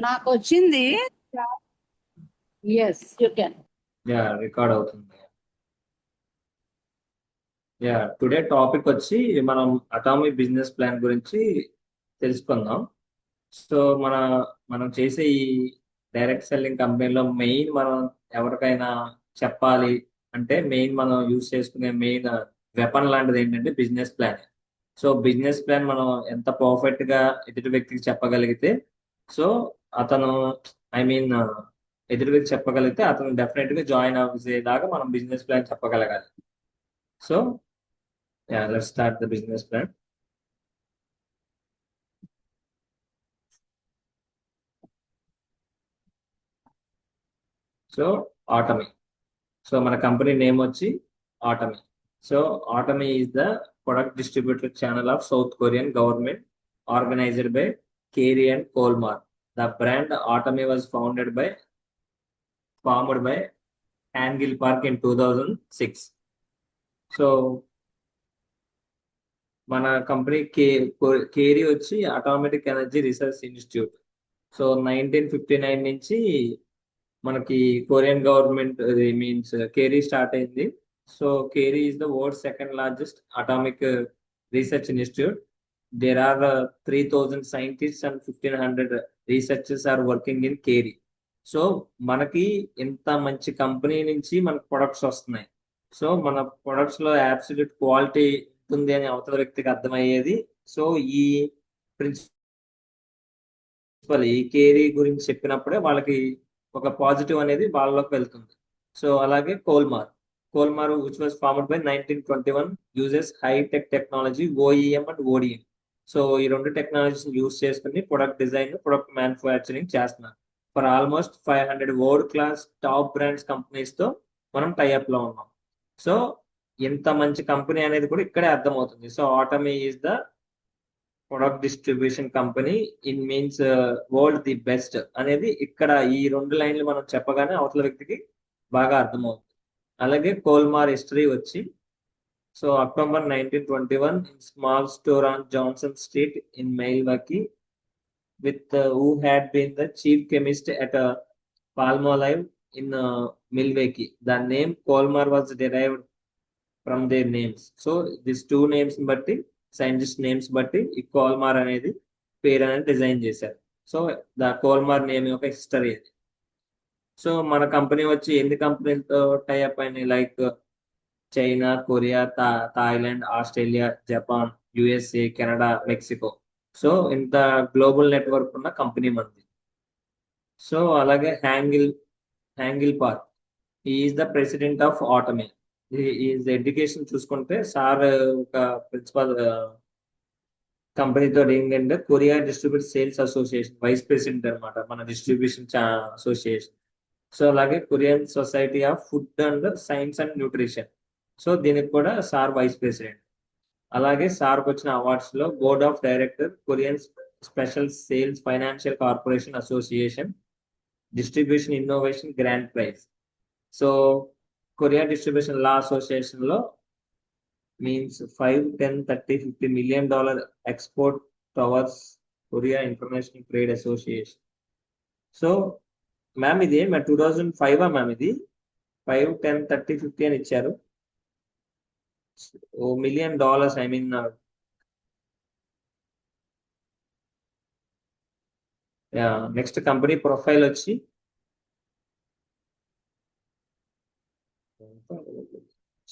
నాకు వచ్చింది. Yes you can. Yeah record అవుతుంది. యా టుడే టాపిక్ వచ్చి మనం అటామిక్ బిజినెస్ ప్లాన్ గురించి తెలుసుకుందాం. సో మనం చేసే ఈ డైరెక్ట్ సెల్లింగ్ కంపెనీలో మెయిన్ మనం ఎవరికైనా చెప్పాలి అంటే మెయిన్ మనం యూజ్ చేసుకునే మెయిన్ వెపన్ లాంటిది ఏంటంటే business plan. So business plan మనం ఎంత పర్ఫెక్ట్ గా ఎదుటి వ్యక్తికి చెప్పగలిగితే సో అతను ఐ మీన్ ఎదుటి వ్యక్తి చెప్పగలిగితే అతను డెఫినెట్ గా జాయిన్ అవ్వేలాగా మనం బిజినెస్ ప్లాన్ చెప్పగలగాలి. So let's start the business plan. So Atomy. So మన కంపెనీ నేమ్ వచ్చి Atomy. So Atomy is the product distributor channel of South Korean government organized by KERI and Kolmar. The brand Atomy was formed by Hangil Park in 2006. So మన company KERI వచ్చి atomic energy research institute. So 1959 నుంచి మనకి Korean government means KERI start అయింది. So KERI is the world second largest atomic research institute. There are 3000 scientist and 1500 researchers are working in కేరీ. So మనకి ఇంత మంచి company నుంచి మనకు ప్రొడక్ట్స్ వస్తున్నాయి. సో మన ప్రొడక్ట్స్ లో అబ్సల్యూట్ క్వాలిటీ ఉంటుంది అని అవతల వ్యక్తికి అర్థమయ్యేది. సో ఈ ప్రిన్సిపల్ ఈ కేరీ గురించి చెప్పినప్పుడే వాళ్ళకి ఒక పాజిటివ్ అనేది వాళ్ళలోకి వెళ్తుంది. సో అలాగే Kolmar which was formed by 1921 uses hi-tech technology OEM and ODM. So ఈ రెండు టెక్నాలజీస్ యూజ్ చేసుకుని ప్రొడక్ట్ డిజైన్ ప్రొడక్ట్ మ్యానుఫ్యాక్చరింగ్ చేస్తున్నారు. For almost 500 world class top brands companies తో మనం టైఅప్ లో ఉన్నాం. సో ఎంత మంచి కంపెనీ అనేది కూడా ఇక్కడే అర్థమవుతుంది. So Atomy is the product distribution company in means world the best అనేది ఇక్కడ ఈ రెండు లైన్లు మనం చెప్పగానే అవతల వ్యక్తికి బాగా అర్థమవుతుంది. అలాగే కోల్మార్ హిస్టరీ వచ్చి so October 1921 in small store on Johnson street in Milwaukee with who had been the chief chemist at Palmolive in Milwaukee. The name Colmar was derived from their names. So these two names బట్టి scientist names బట్టి ఈ Kolmar అనేది పేరు అనేది design చేశారు. So the Kolmar name యొక్క history అది. So మన కంపెనీ వచ్చి ఎన్ని కంపెనీలతో టైఅప్ అయినాయి like China, Korea, Thailand, Australia, Japan, USA, Canada, Mexico. So ఇంత గ్లోబల్ నెట్వర్క్ ఉన్న కంపెనీ మనది. సో అలాగే Hangil Park is the president of Atomy. Is education చూసుకుంటే సార్ ఒక ప్రిన్సిపల్ కంపెనీతో ఏంటంటే Korea distribute sales association vice president అనమాట మన డిస్ట్రిబ్యూషన్ అసోసియేషన్. సో అలాగే Korean society of food and science and nutrition. So దీనికి కూడా సార్ వైస్ ప్రెసిడెంట్. అలాగే సార్కి వచ్చిన అవార్డ్స్ లో board of director Korean special sales financial corporation association distribution innovation grand prize. So Korea distribution లా association లో means 5, 10, 30, $50 million export towers Korea international trade association. So ma'am ఇది 2005 ma'am ఇది 5, 10, 30, 50 అని ఇచ్చారు. $1 million I mean next company profile వచ్చి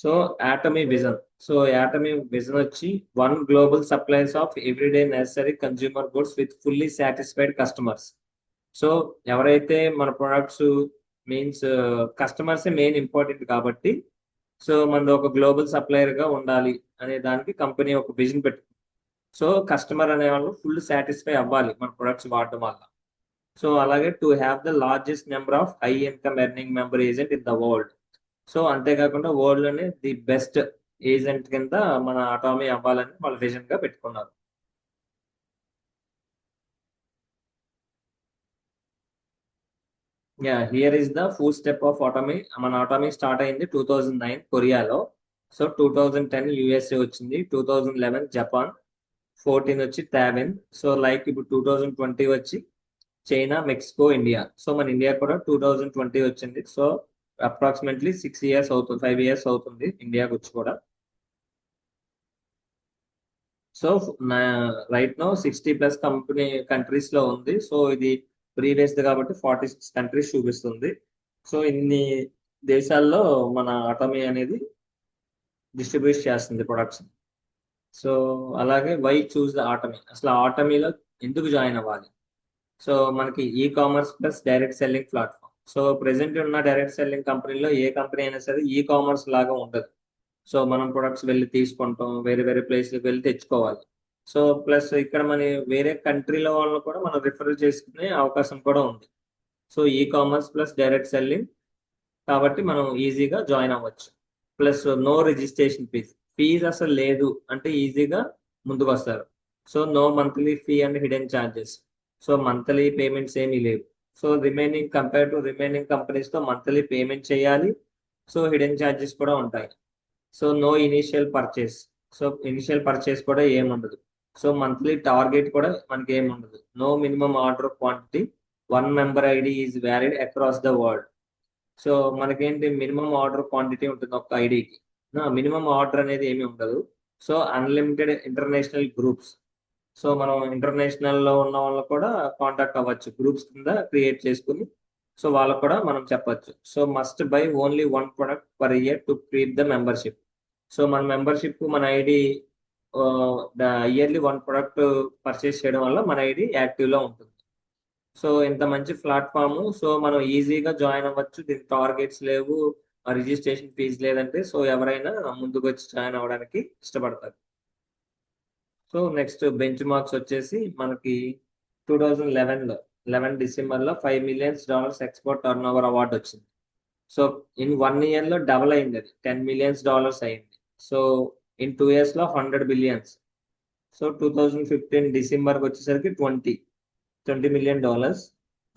so యాటమీ vision. So యాటమీ vision వచ్చి 1 global supplies of everyday necessary consumer goods with fully satisfied customers. So ఎవరైతే మన products means customers main important కాబట్టి so మనది ఒక గ్లోబల్ సప్లయర్ గా ఉండాలి అనే దానికి కంపెనీ ఒక విజన్ పెట్టు. సో కస్టమర్ అనే వాళ్ళు ఫుల్ సాటిస్ఫై అవ్వాలి మన ప్రొడక్ట్స్ వాడటం వల్ల. సో అలాగే to have the largest number of high income earning member agent in the world. So అంతేకాకుండా వరల్డ్ లోనే ది బెస్ట్ ఏజెంట్ కింద మన అటామీ అవ్వాలని వాళ్ళు విజన్ గా పెట్టుకున్నారు. Here is the full step of Atomy. మన ఆటమీ స్టార్ట్ అయింది 2009 కొరియాలో. సో 2010 యుఎస్ఏ వచ్చింది, 2011 జపాన్, 14 వచ్చి తాయివాన్. సో లైక్ ఇప్పుడు 2020 వచ్చి చైనా, మెక్సికో, ఇండియా. సో మన ఇండియా కూడా 2020 వచ్చింది. సో అప్రాక్సిమేట్లీ 6 ఇయర్స్ అవుతుంది, 5 ఇయర్స్ అవుతుంది ఇండియాకి వచ్చి కూడా. సో రైట్ నో 60+ కంట్రీస్ లో ఉంది. సో ఇది ప్రీవియస్ కాబట్టి 46 కంట్రీస్ చూపిస్తుంది. సో ఇన్ని దేశాల్లో మన అటామీ అనేది డిస్ట్రిబ్యూట్ చేస్తుంది ప్రొడక్ట్స్. సో అలాగే వై చూస్ ద ఆటమీ, అసలు ఆటమీలో ఎందుకు జాయిన్ అవ్వాలి? సో మనకి e commerce plus direct selling platform. So present ఉన్న డైరెక్ట్ సెల్లింగ్ కంపెనీలో ఏ కంపెనీ అయినా సరే ఈ కామర్స్ లాగా ఉండదు. సో మనం ప్రొడక్ట్స్ వెళ్ళి తీసుకుంటాం, వేరే వేరే ప్లేస్కి వెళ్ళి తెచ్చుకోవాలి. సో ప్లస్ ఇక్కడ మన వేరే కంట్రీలో వాళ్ళని కూడా మనం రిఫర్ చేసుకునే అవకాశం కూడా ఉంది. So e commerce plus direct selling కాబట్టి మనం ఈజీగా జాయిన్ అవ్వచ్చు. ప్లస్ నో రిజిస్ట్రేషన్ ఫీజ్ అసలు లేదు అంటే ఈజీగా ముందుకు వస్తారు. So no monthly fee and hidden charges. So monthly payments ఏమీ లేవు. So remaining compare to remaining companies తో మంత్లీ పేమెంట్ చేయాలి. సో హిడెన్ ఛార్జెస్ కూడా ఉంటాయి. So no initial purchase. So initial purchase కూడా ఏముండదు. సో మంత్లీ టార్గెట్ కూడా మనకి ఏముండదు. No minimum order quantity, 1 member ID is valid across the world. So మనకేంటి మినిమం ఆర్డర్ క్వాంటిటీ ఉంటుంది ఒక ఐడికి. మినిమం ఆర్డర్ అనేది ఏమి ఉండదు. So unlimited international groups. So మనం ఇంటర్నేషనల్ లో ఉన్న వాళ్ళు కూడా కాంటాక్ట్ అవ్వచ్చు, గ్రూప్స్ కింద క్రియేట్ చేసుకుని. సో వాళ్ళకు కూడా మనం చెప్పొచ్చు. So must by only 1 product per year to create the membership. So మన మెంబర్షిప్ మన ఐడి ఇయర్లీ 1 ప్రొడక్ట్ పర్చేస్ చేయడం వల్ల మన ఐడి యాక్టివ్ లో ఉంటుంది. సో ఇంత మంచి ప్లాట్ఫామ్. సో మనం ఈజీగా జాయిన్ అవ్వచ్చు. దీనికి టార్గెట్స్ లేవు, రిజిస్ట్రేషన్ ఫీజు లేదంటే సో ఎవరైనా ముందుకు వచ్చి జాయిన్ అవ్వడానికి ఇష్టపడతారు. సో నెక్స్ట్ బెంచ్ మార్క్స్ వచ్చేసి మనకి 2011లో 11 డిసెంబర్లో $5 million export turnover award వచ్చింది. సో ఇన్ 1 ఇయర్ లో డబల్ అయింది, అది $10 million అయింది. సో ఇన్ 2 ఇయర్స్ లో 100 బిలియన్స్. సో 2015 డిసెంబర్కి వచ్చేసరికి $20 million.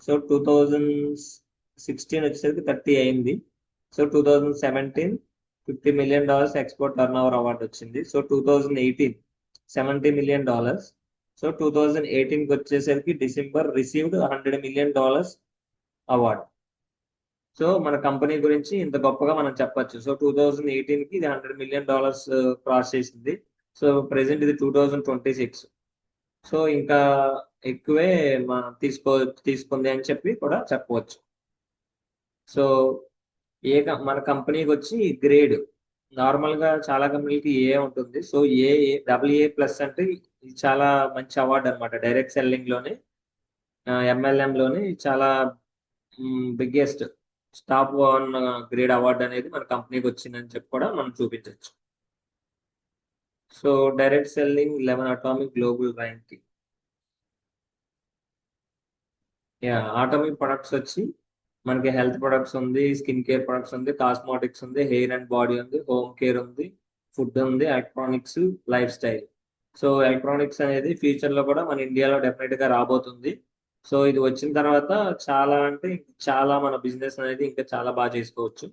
సో 2016 వచ్చేసరికి 30 అయింది. So 2017 $50 million export turnover award వచ్చింది. So 2018 $70 million. సో 2018కి వచ్చేసరికి December received $100 million award. So మన కంపెనీ గురించి ఇంత గొప్పగా మనం చెప్పొచ్చు. సో 2018కి ఇది $100 million క్రాస్ చేసింది. సో ప్రెసెంట్ ఇది 2026. సో ఇంకా ఎక్కువే తీసుకుంది అని చెప్పి కూడా చెప్పవచ్చు. సో మన కంపెనీకి వచ్చి గ్రేడ్ నార్మల్ గా చాలా కంపెనీలకి ఏ ఉంటుంది. సో AA+ అంటే ఇది చాలా మంచి అవార్డు అనమాట. డైరెక్ట్ సెల్లింగ్ లోనే MLM లోనే చాలా బిగ్గెస్ట్ టాప్ 1 గ్రేడ్ అవార్డు అనేది మన కంపెనీకి వచ్చిందని చెప్పి కూడా మనం చూపించవచ్చు. So direct selling 11 atomic global ranking. Atomic products వచ్చి మనకి హెల్త్ ప్రొడక్ట్స్ ఉంది, స్కిన్ కేర్ ప్రొడక్ట్స్ ఉంది, కాస్మోటిక్స్ ఉంది, హెయిర్ అండ్ బాడీ ఉంది, హోమ్ కేర్ ఉంది, ఫుడ్ ఉంది, electronics, life style. So electronics అనేది ఫ్యూచర్ లో కూడా మన ఇండియాలో డెఫినెట్ గా రాబోతుంది. సో ఇది వచ్చిన తర్వాత చాలా అంటే చాలా మన బిజినెస్ అనేది ఇంకా చాలా బాగా చేసుకోవచ్చు,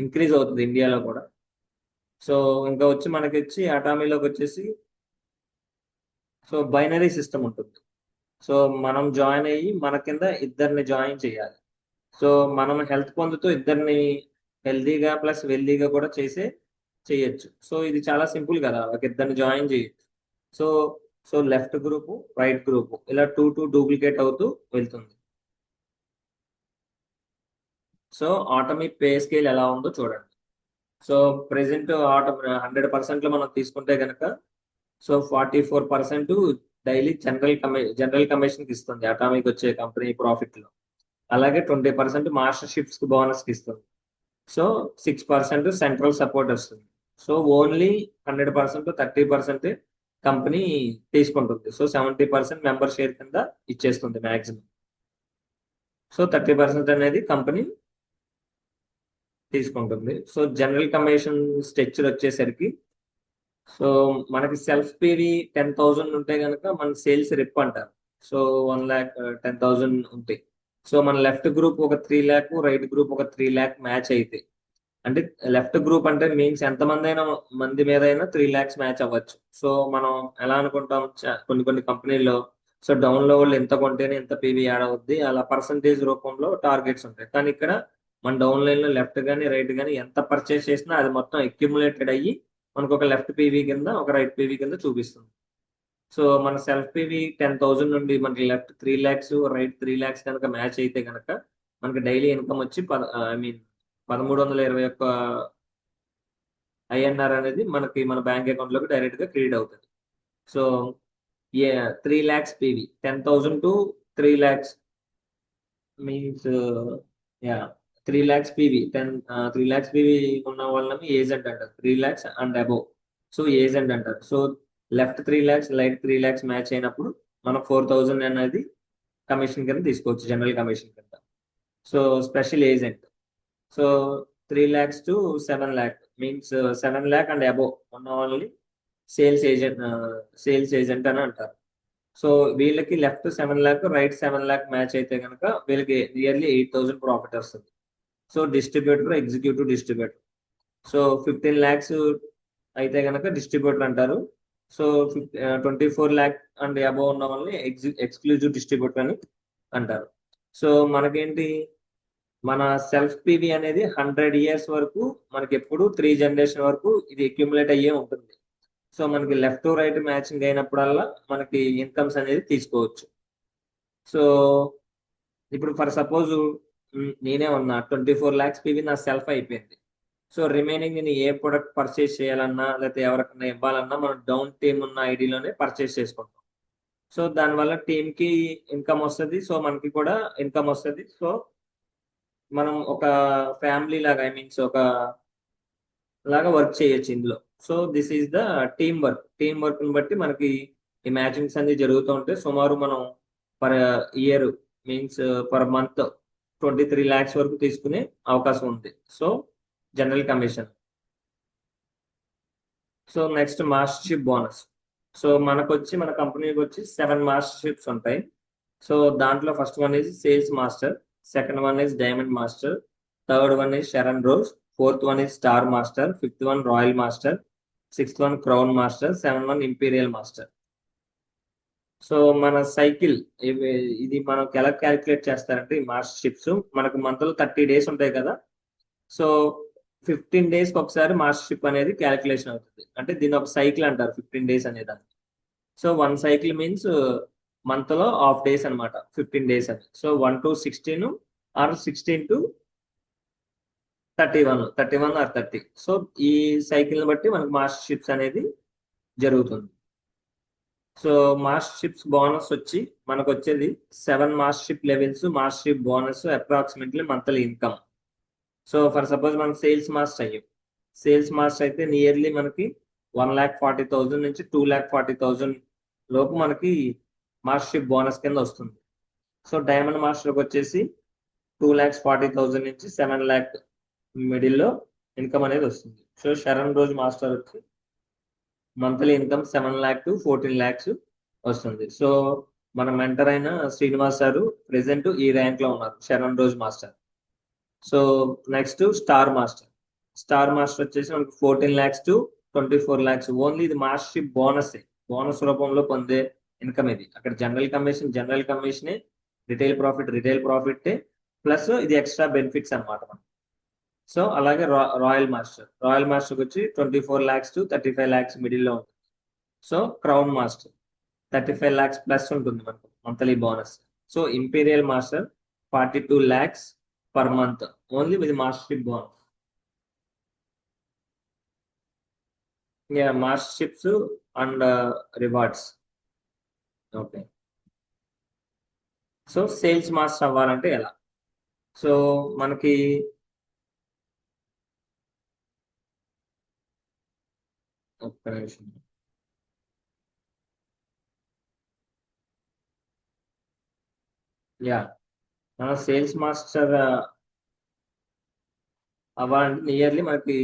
ఇంక్రీజ్ అవుతుంది ఇండియాలో కూడా. సో ఇంకా వచ్చి మనకి వచ్చి అటామీలోకి వచ్చేసి సో బైనరీ సిస్టమ్ ఉంటుంది. సో మనం జాయిన్ అయ్యి మన కింద ఇద్దరిని జాయిన్ చేయాలి. సో మనం హెల్త్ పొందుతూ ఇద్దరిని హెల్దీగా ప్లస్ వెల్దీగా కూడా చేయొచ్చు. సో ఇది చాలా సింపుల్ కదా, ఒక ఇద్దరిని జాయిన్ చేయొచ్చు. So so left group, right group ఇలా 2 డూప్లికేట్ అవుతూ వెళ్తుంది. సో ఆటమీ పే స్కేల్ ఎలా ఉందో చూడండి. సో ప్రెసెంట్ 100% లో మనం తీసుకుంటే కనుక సో 44% డైలీ జనరల్ కమిషన్ ఇస్తుంది అటామిక్ వచ్చే కంపెనీ ప్రాఫిట్ లో. అలాగే 20% మాస్టర్షిప్స్ బోనస్ ఇస్తుంది. సో 6% సెంట్రల్ సపోర్ట్ వస్తుంది. సో ఓన్లీ 100% 30% కంపెనీ తీసుకుంటుంది. సో 70% మెంబర్ షేర్ కింద ఇచ్చేస్తుంది మాక్సిమం. సో 30% అనేది కంపెనీ తీసుకుంటుంది. సో జనరల్ కమిషన్ స్ట్రక్చర్ వచ్చేసరికి సో మనకి సెల్ఫ్ పీవి 10,000 ఉంటే కనుక మన సేల్స్ రిప్ అంటారు. సో 1,10,000 ఉంటాయి. సో మన లెఫ్ట్ గ్రూప్ ఒక 3 lakh, రైట్ గ్రూప్ ఒక 3 lakh మ్యాచ్ అయితే, అంటే లెఫ్ట్ గ్రూప్ అంటే మీన్స్ ఎంతమంది అయినా మంది మీద అయినా 3 lakhs మ్యాచ్ అవ్వచ్చు. సో మనం ఎలా అనుకుంటాం, కొన్ని కంపెనీల్లో సో డౌన్ లో వాళ్ళు ఎంత కొంటేనే ఎంత పీవీ యాడ్ అవుద్ది, అలా పర్సంటేజ్ రూపంలో టార్గెట్స్ ఉంటాయి. కానీ ఇక్కడ మన డౌన్ లైన్ లో లెఫ్ట్ కానీ రైట్ కానీ ఎంత పర్చేస్ చేసినా అది మొత్తం అక్యుములేటెడ్ అయ్యి మనకు ఒక లెఫ్ట్ పీవీ కింద ఒక రైట్ పీవీ కింద చూపిస్తుంది. సో మన సెల్ఫ్ పీవీ 10,000 నుండి మనకి లెఫ్ట్ 3 lakhs రైట్ 3 lakhs కనుక మ్యాచ్ అయితే కనుక మనకి డైలీ ఇన్కమ్ వచ్చి 1321 ఐఎన్ఆర్ అనేది మనకి మన బ్యాంక్ అకౌంట్ లోకి డైరెక్ట్ గా క్రెడిట్ అవుతుంది. So 3 lakhs PV 10,000 to 3 lakhs means yeah 3 lakhs PV 3 lakhs PV ఉన్న వాళ్ళని ఏజెంట్ అంటారు. 3 lakhs and above so agent అంటారు. So left 3 lakhs right 3 lakhs match అయినప్పుడు మనం 4,000 అనేది కమిషన్ కింద తీసుకోవచ్చు, జనరల్ కమిషన్ కింద. So special agent so 3 lakhs to 7 lakh means 7 lakh and above ఉన్న వాళ్ళని సేల్స్ ఏజెంట్ అని అంటారు. సో వీళ్ళకి left 7 lakh right 7 lakh match అయితే కనుక వీళ్ళకి నియర్లీ 8,000 ప్రాఫిట్ వస్తుంది. So distributor executive distributor. So 15 lakhs అయితే కనుక డిస్ట్రిబ్యూటర్ అంటారు. సో 24 lakh అండ్ అబోవ్ ఉన్న వాళ్ళని ఎక్స్క్లూజివ్ డిస్ట్రిబ్యూటర్ అని అంటారు. సో మనకేంటి, మన సెల్ఫ్ పీవీ అనేది 100 years వరకు మనకి ఎప్పుడు 3 generation వరకు ఇది అక్యుములేట్ అయ్యే ఉంటుంది. సో మనకి లెఫ్ట్ రైట్ మ్యాచింగ్ అయినప్పుడల్లా మనకి ఇన్కమ్స్ అనేది తీసుకోవచ్చు. సో ఇప్పుడు ఫర్ సపోజ్ నేనే ఉన్నా 24 lakhs పీవీ నా సెల్ఫ్ అయిపోయింది. సో రిమైనింగ్ నేను ఏ ప్రొడక్ట్ పర్చేస్ చేయాలన్నా లేకపోతే ఎవరికైనా ఇవ్వాలన్నా మనం డౌన్ టీమ్ ఉన్న ఐడిలోనే పర్చేస్ చేసుకుంటాం. సో దానివల్ల టీమ్ కి ఇన్కమ్ వస్తుంది, సో మనకి కూడా ఇన్కమ్ వస్తుంది. సో మనం ఒక ఫ్యామిలీ లాగా మీన్స్ ఒక లాగా వర్క్ చేయొచ్చు ఇందులో. So this is the team work ని బట్టి మనకి ఈ మ్యాచింగ్స్ అన్ని జరుగుతూ ఉంటాయి. సుమారు మనం per year means per month 23 lakhs వరకు తీసుకునే అవకాశం ఉంది. So general commission. So next mastership bonus. So మన కంపెనీకి వచ్చి 7 మాస్టర్షిప్స్ ఉంటాయి. సో దాంట్లో first one is sales master, second one is diamond master, third one is Sharon rose, fourth one is star master, fifth one royal master, sixth one crown master, seven one imperial master. So మన cycle ఇది మనకు ఎలా calculate చేస్తారంటే ఈ మాస్టర్షిప్స్ మనకు month లో 30 days ఉంటాయి కదా. సో 15 days ఒకసారి మాస్టర్షిప్ అనేది క్యాలిక్యులేషన్ అవుతుంది. అంటే దీని ఒక సైకిల్ అంటారు 15 days అనేదాన్ని. సో 1 cycle మీన్స్ మంత్ లో హాఫ్ డేస్ అనమాట 15 days అని. So 1 to 16 or 16 to 31 or 30. So ఈ సైకిల్ బట్టి మనకు మాస్టర్షిప్స్ అనేది జరుగుతుంది. సో మాస్టర్షిప్స్ బోనస్ వచ్చి మనకు వచ్చేది 7 mastership levels mastership bonus approximately monthly income. So for suppose మనం సేల్స్ మాస్టర్ అయ్యాం, సేల్స్ మాస్టర్ అయితే నియర్లీ మనకి 1,40,000 నుంచి 2,40,000 లోపు మనకి మాస్టర్షిప్ బోనస్ కింద వస్తుంది. సో డైమండ్ మాస్టర్కి వచ్చేసి 2,40,000 నుంచి 7 lakh మిడిల్లో ఇన్కమ్ అనేది వస్తుంది. సో షరణ్ రోజ్ మాస్టర్ వచ్చి monthly income 7 lakh to 14 lakhs వస్తుంది. సో మన మెంటర్ అయిన శ్రీనివాస్ గారు ప్రెసెంట్ ఈ ర్యాంక్ లో ఉన్నారు, Sharan rose master. So next star master వచ్చేసి మనకు 14 lakhs to 24 lakhs. ఓన్లీ ఇది మాస్టర్షిప్ బోనస్ రూపంలో పొందే ఇన్కమ్ ఇది. అక్కడ general commission, retail profit plus ఇది ఎక్స్ట్రా బెనిఫిట్స్ అనమాట మనకి. సో అలాగే రాయల్ మాస్టర్ వచ్చి 24 lakhs to 35 lakhs మిడిల్లో ఉంటుంది. So crown master 35 lakhs plus ఉంటుంది మనకు monthly bonus. So imperial master 42 lakhs per month only with mastership bonus. Masterships and rewards. Okay, so sales master అవ్వాలంటే ఎలా? సో మనకి ఒక్క నిమిషం. మన సేల్స్ మాస్టర్ అవ్వాలంటే నియర్లీ మనకి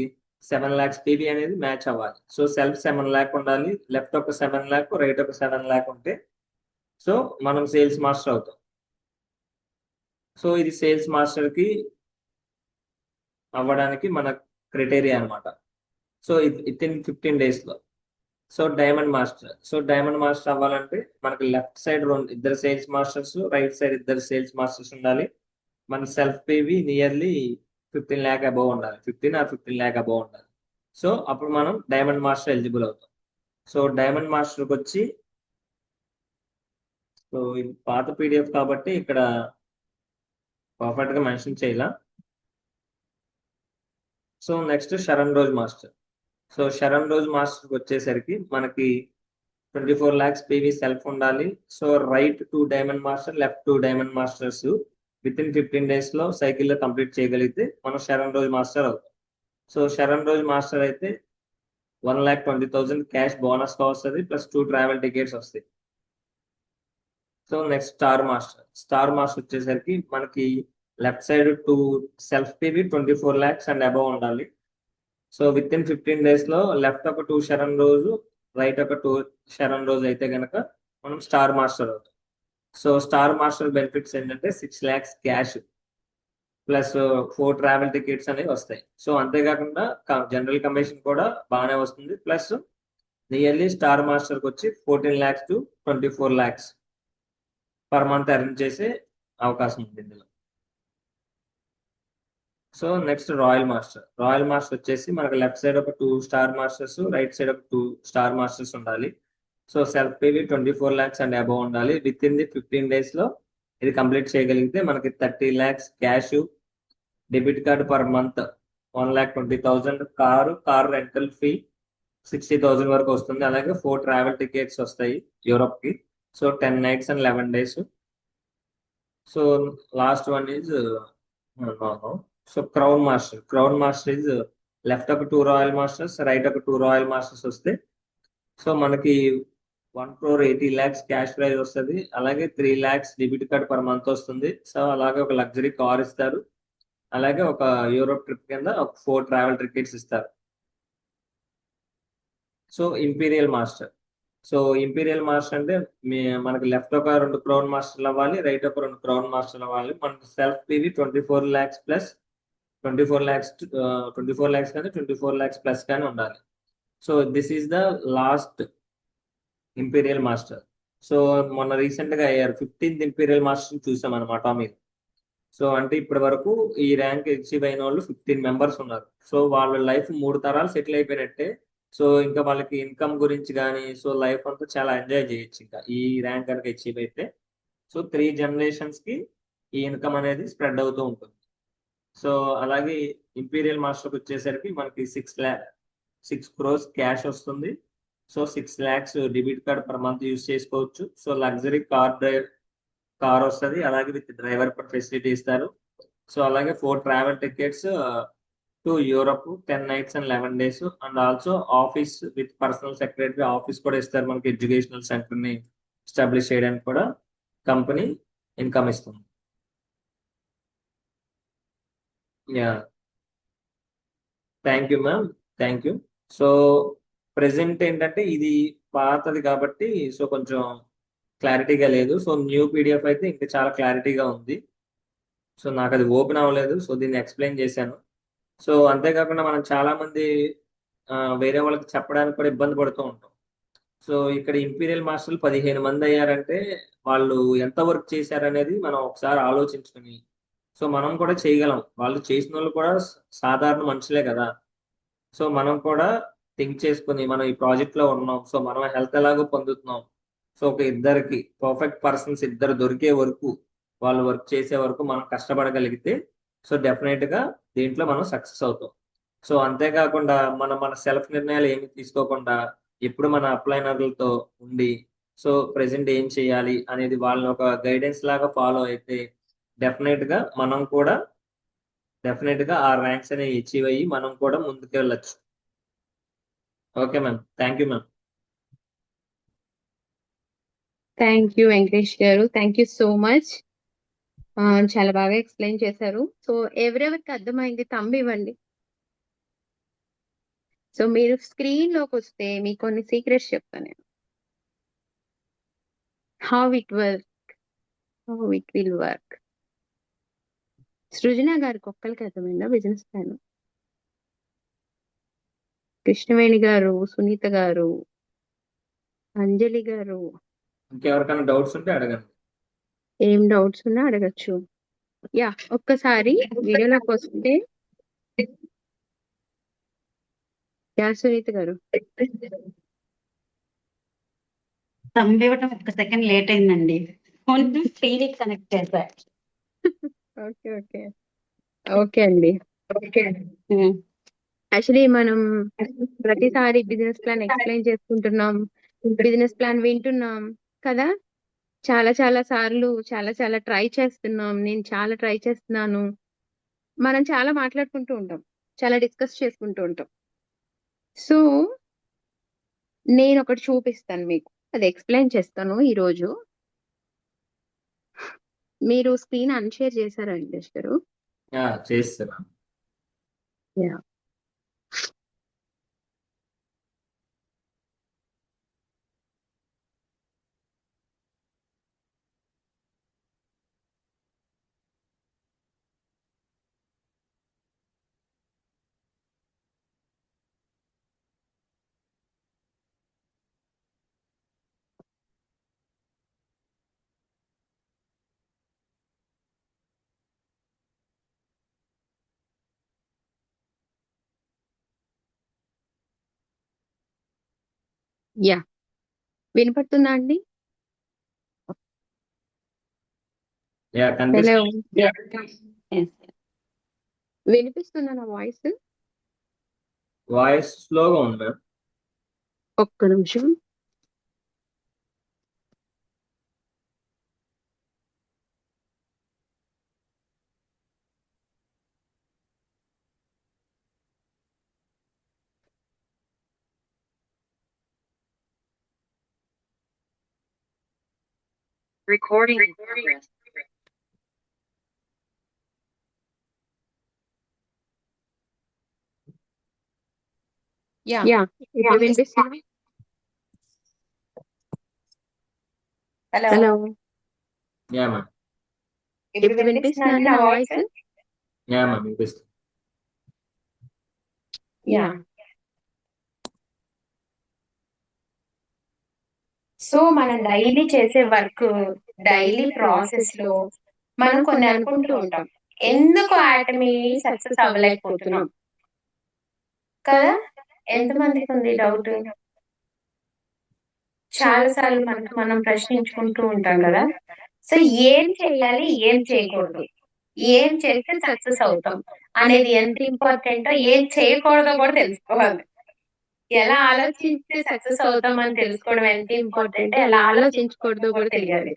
7 lakhs పీవీ అనేది మ్యాచ్ అవ్వాలి. సో సెల్ఫ్ 7 lakh ఉండాలి, లెఫ్ట్ ఒక 7 lakh రైట్ ఒక 7 lakh ఉంటే సో మనం సేల్స్ మాస్టర్ అవుతాం. సో ఇది సేల్స్ మాస్టర్ కి అవ్వడానికి మన క్రైటీరియా అనమాట. సో విత్ ఇన్ 15 days లో డైమండ్ మాస్టర్ అవ్వాలంటే మనకి లెఫ్ట్ సైడ్ రెండు ఇద్దరు సేల్స్ మాస్టర్స్, రైట్ సైడ్ ఇద్దరు సేల్స్ మాస్టర్స్ ఉండాలి. మన సెల్ఫ్ పేవి నియర్లీ 15 lakh అబౌవ్ ఉండాలి, 15 or 15 lakh అబౌవ్ ఉండాలి. సో అప్పుడు మనం డైమండ్ మాస్టర్ ఎలిజిబుల్ అవుతాం. సో డైమండ్ మాస్టర్కి వచ్చి, సో ఇది పాత పీడిఎఫ్ కాబట్టి ఇక్కడ పర్ఫెక్ట్ గా మెన్షన్ చేయాల. So next Sharon Rose master. So Sharon Rose మాస్టర్కి వచ్చేసరికి మనకి 24 lakhs పీవీ సెల్ఫ్ ఉండాలి. So right 2 diamond master, left 2 diamond masters within 15 days లో సైకిల్ లో కంప్లీట్ చేయగలిగితే మనం శరణ్ రోజ్ మాస్టర్ అవుతాం. సో శరణ్ రోజ్ మాస్టర్ అయితే 1,20,000 క్యాష్ బోనస్ గా వస్తుంది, ప్లస్ 2 ట్రావెల్ టికెట్స్ వస్తాయి. సో నెక్స్ట్ స్టార్ మాస్టర్ వచ్చేసరికి మనకి left side two self PV 24 lakhs and above ఉండాలి. సో విత్ ఇన్ 15 days లో లెఫ్ట్ ఒక 2 శరణ్ రోజు, రైట్ ఒక 2 శరణ్ రోజు అయితే గనక మనం స్టార్ మాస్టర్ అవుతాం. సో స్టార్ మాస్టర్ బెనిఫిట్స్ ఏంటంటే 6 lakhs cash plus 4 travel tickets అనేవి వస్తాయి. సో అంతేకాకుండా జనరల్ కమిషన్ కూడా బాగానే వస్తుంది. ప్లస్ నియర్లీ స్టార్ మాస్టర్కి వచ్చి 14 lakhs to 24 lakhs per month earn చేసే అవకాశం ఉంది ఇందులో. సో నెక్స్ట్ రాయల్ మాస్టర్ వచ్చేసి మనకి లెఫ్ట్ సైడ్ ఒక 2 స్టార్ మాస్టర్స్, రైట్ సైడ్ ఒక 2 స్టార్ మాస్టర్స్ ఉండాలి. So self PV 24 lakhs and above ఉండాలి. విత్ ఇన్ ది 15 days లో ఇది కంప్లీట్ చేయగలిగితే మనకి 30 lakhs cash, debit card per month 1,20,000, car rental fee 60,000 వరకు వస్తుంది. అలాగే 4 ట్రావెల్ టికెట్స్ వస్తాయి యూరోప్ కి. So 10 nights and 11 days. So last one is so crown master is left ఒక 2 రాయల్ మాస్టర్స్, రైట్ ఒక 2 రాయల్ మాస్టర్స్ వస్తే సో మనకి 1,80,00,000 cash prize వస్తుంది. అలాగే 3 lakhs debit card per month వస్తుంది. సో అలాగే ఒక లగ్జరీ కార్ ఇస్తారు. అలాగే ఒక యూరోప్ ట్రిప్ కింద ఒక 4 ట్రావెల్ టికెట్స్ ఇస్తారు. సో ఇంపీరియల్ మాస్టర్ అంటే మనకి లెఫ్ట్ ఒక 2 క్రౌన్ మాస్టర్లు అవ్వాలి, రైట్ ఒక 2 క్రౌన్ మాస్టర్లు అవ్వాలి. మనకి self PV 24 lakhs plus 24 lakhs కానీ 24 lakhs ప్లస్ కానీ ఉండాలి. So this is the last imperial master. So మొన్న రీసెంట్ గా అయ్యారు 15th ఇంపీరియల్ మాస్టర్ చూసాం అనమాట మీద. సో అంటే ఇప్పటి వరకు ఈ ర్యాంక్ అచీవ్ అయిన వాళ్ళు 15 మెంబర్స్ ఉన్నారు. సో వాళ్ళ లైఫ్ 3 తరాలు సెటిల్ అయిపోయినట్టే. సో ఇంకా వాళ్ళకి ఇన్కమ్ గురించి కానీ, సో లైఫ్ అంతా చాలా ఎంజాయ్ చేయొచ్చు ఇంకా ఈ ర్యాంక్ కనుక అచీవ్ అయితే. సో 3 generations కి ఈ ఇన్కమ్ అనేది స్ప్రెడ్ అవుతూ ఉంటుంది. సో అలాగే ఇంపీరియల్ మాస్టర్కి వచ్చేసరికి మనకి 6 crores క్యాష్ వస్తుంది. So 6 lakhs debit card per month use చేసుకోవచ్చు. సో లగ్జరీ కార్ వస్తుంది, అలాగే విత్ డ్రైవర్ పర్ ఫెసిలిటీ ఇస్తారు. సో అలాగే 4 travel tickets to Europe 10 nights and 11 days. And also office with personal secretary office కూడా ఇస్తారు మనకి. Educational centre ని establish చేయడానికి కూడా కంపెనీ ఇన్కమ్ ఇస్తుంది. Yeah, thank you ma'am, thank you. So present ఏంటంటే ఇది పాతది కాబట్టి సో కొంచెం క్లారిటీగా లేదు. సో న్యూ పీడిఎఫ్ అయితే ఇంకా చాలా క్లారిటీగా ఉంది. సో నాకు అది ఓపెన్ అవ్వలేదు, సో దీన్ని ఎక్స్ప్లెయిన్ చేశాను. సో అంతేకాకుండా మనం చాలా మంది వేరే వాళ్ళకి చెప్పడానికి కూడా ఇబ్బంది పడుతూ ఉంటాం. సో ఇక్కడ ఇంపీరియల్ మాస్టర్లు 15 మంది అయ్యారంటే వాళ్ళు ఎంత వర్క్ చేశారనేది మనం ఒకసారి ఆలోచించుకుని, సో మనం కూడా చేయగలం. వాళ్ళు చేసిన వాళ్ళు కూడా సాధారణ మనుషులే కదా. సో మనం కూడా థింక్ చేసుకుని మనం ఈ ప్రాజెక్ట్ లో ఉన్నాం, సో మనం హెల్త్ ఎలాగో పొందుతున్నాం. సో ఒక ఇద్దరికి పర్ఫెక్ట్ పర్సన్స్ ఇద్దరు దొరికే వరకు, వాళ్ళు వర్క్ చేసే వరకు మనం కష్టపడగలిగితే సో డెఫినెట్ గా దీంట్లో మనం సక్సెస్ అవుతాం. సో అంతేకాకుండా మనం మన సెల్ఫ్ నిర్ణయాలు ఏమి తీసుకోకుండా ఎప్పుడు మన అప్లైనర్లతో ఉండి, సో ప్రెసెంట్ ఏం చేయాలి అనేది వాళ్ళని ఒక గైడెన్స్ లాగా ఫాలో అయితే డెఫినెట్ గా ఆ ర్యాంక్స్ అనేవి అచీవ్ అయ్యి మనం కూడా ముందుకు వెళ్ళొచ్చు. Okay ma'am, thank you ma'am. Thank you Venkatesh గారు, థ్యాంక్ యూ సో మచ్. చాలా బాగా ఎక్స్ప్లెయిన్ చేశారు. సో ఎవరెవరికి అర్థమైంది తంబి ఇవ్వండి. సో మీరు స్క్రీన్ లోకి వస్తే మీకు కొన్ని సీక్రెట్స్ చెప్తాను నేను. How it will work. Srujana గారికి ఒక్కరికి అర్థమైందా బిజినెస్ ప్లాన్? కృష్ణవేణి గారు, సునీత గారు, అంజలి గారు. ఇంకెవరికైనా డౌట్స్ ఉంటే అడగండి. ఏం డౌట్స్ ఉన్నా అడగచ్చు. యా, ఒక్కసారి వీడియోలోకి వస్తే. యా, సునీత గారు. థంబ్ ఇవ్వటం ఒక్క సెకండ్ లేట్ అయిందండి. ఫోన్ టీవీ కనెక్ట్ చేశా. ఓకే ఓకే ఓకే అండి. యాక్చువల్లీ మనం ప్రతిసారి బిజినెస్ ప్లాన్ ఎక్స్ప్లెయిన్ చేసుకుంటున్నాం, బిజినెస్ ప్లాన్ వింటున్నాం కదా. చాలా చాలా సార్లు చాలా చాలా ట్రై చేస్తున్నాం. నేను చాలా ట్రై చేస్తున్నాను. మనం చాలా మాట్లాడుకుంటూ ఉంటాం, చాలా డిస్కస్ చేసుకుంటూ ఉంటాం. సో నేను ఒకటి చూపిస్తాను మీకు, అది ఎక్స్ప్లెయిన్ చేస్తాను ఈరోజు. మీరు స్క్రీన్ అన్షేర్ చేశారా వెంకటేష్ గారు? చేస్తున్నాను. యా. యా, వినపడుతుందా అండి? యా, హలో, కనిపిస్తుంది. వినిపిస్తుందా నా వాయిస్? వాయిస్ స్లోగా ఉంది మేడం. ఒక్క నిమిషం. Recording in progress. యా, ఇప్పుడు వినిపిస్తుందా? Hello, yeah ma'am. ఇప్పుడు వినిపిస్తుందా అండి నా వాయిస్? యా మ్యామ్, వినిపిస్తుంది. యా. సో మనం డైలీ చేసే వర్క్, డైలీ ప్రాసెస్ లో మనం కొన్ని అనుకుంటూ ఉంటాం, ఎందుకు ఆటమీ సక్సెస్ అవ్వలేకపోతున్నాం కదా. ఎంతమందికి ఉంది డౌట్? చాలా సార్లు మనకు మనం ప్రశ్నించుకుంటూ ఉంటాం కదా. సో ఏం చేయాలి, ఏం చేయకూడదు, ఏం చేస్తే సక్సెస్ అవుతాం అనేది ఎంత ఇంపార్టెంటో, ఏం చేయకూడదో కూడా తెలుసుకోవాలి. ఎలా ఆలోచిస్తే సక్సెస్ అవుతాం అని తెలుసుకోవడం ఎంత ఇంపార్టెంట్, ఎలా ఆలోచించకూడదో కూడా తెలియాలి.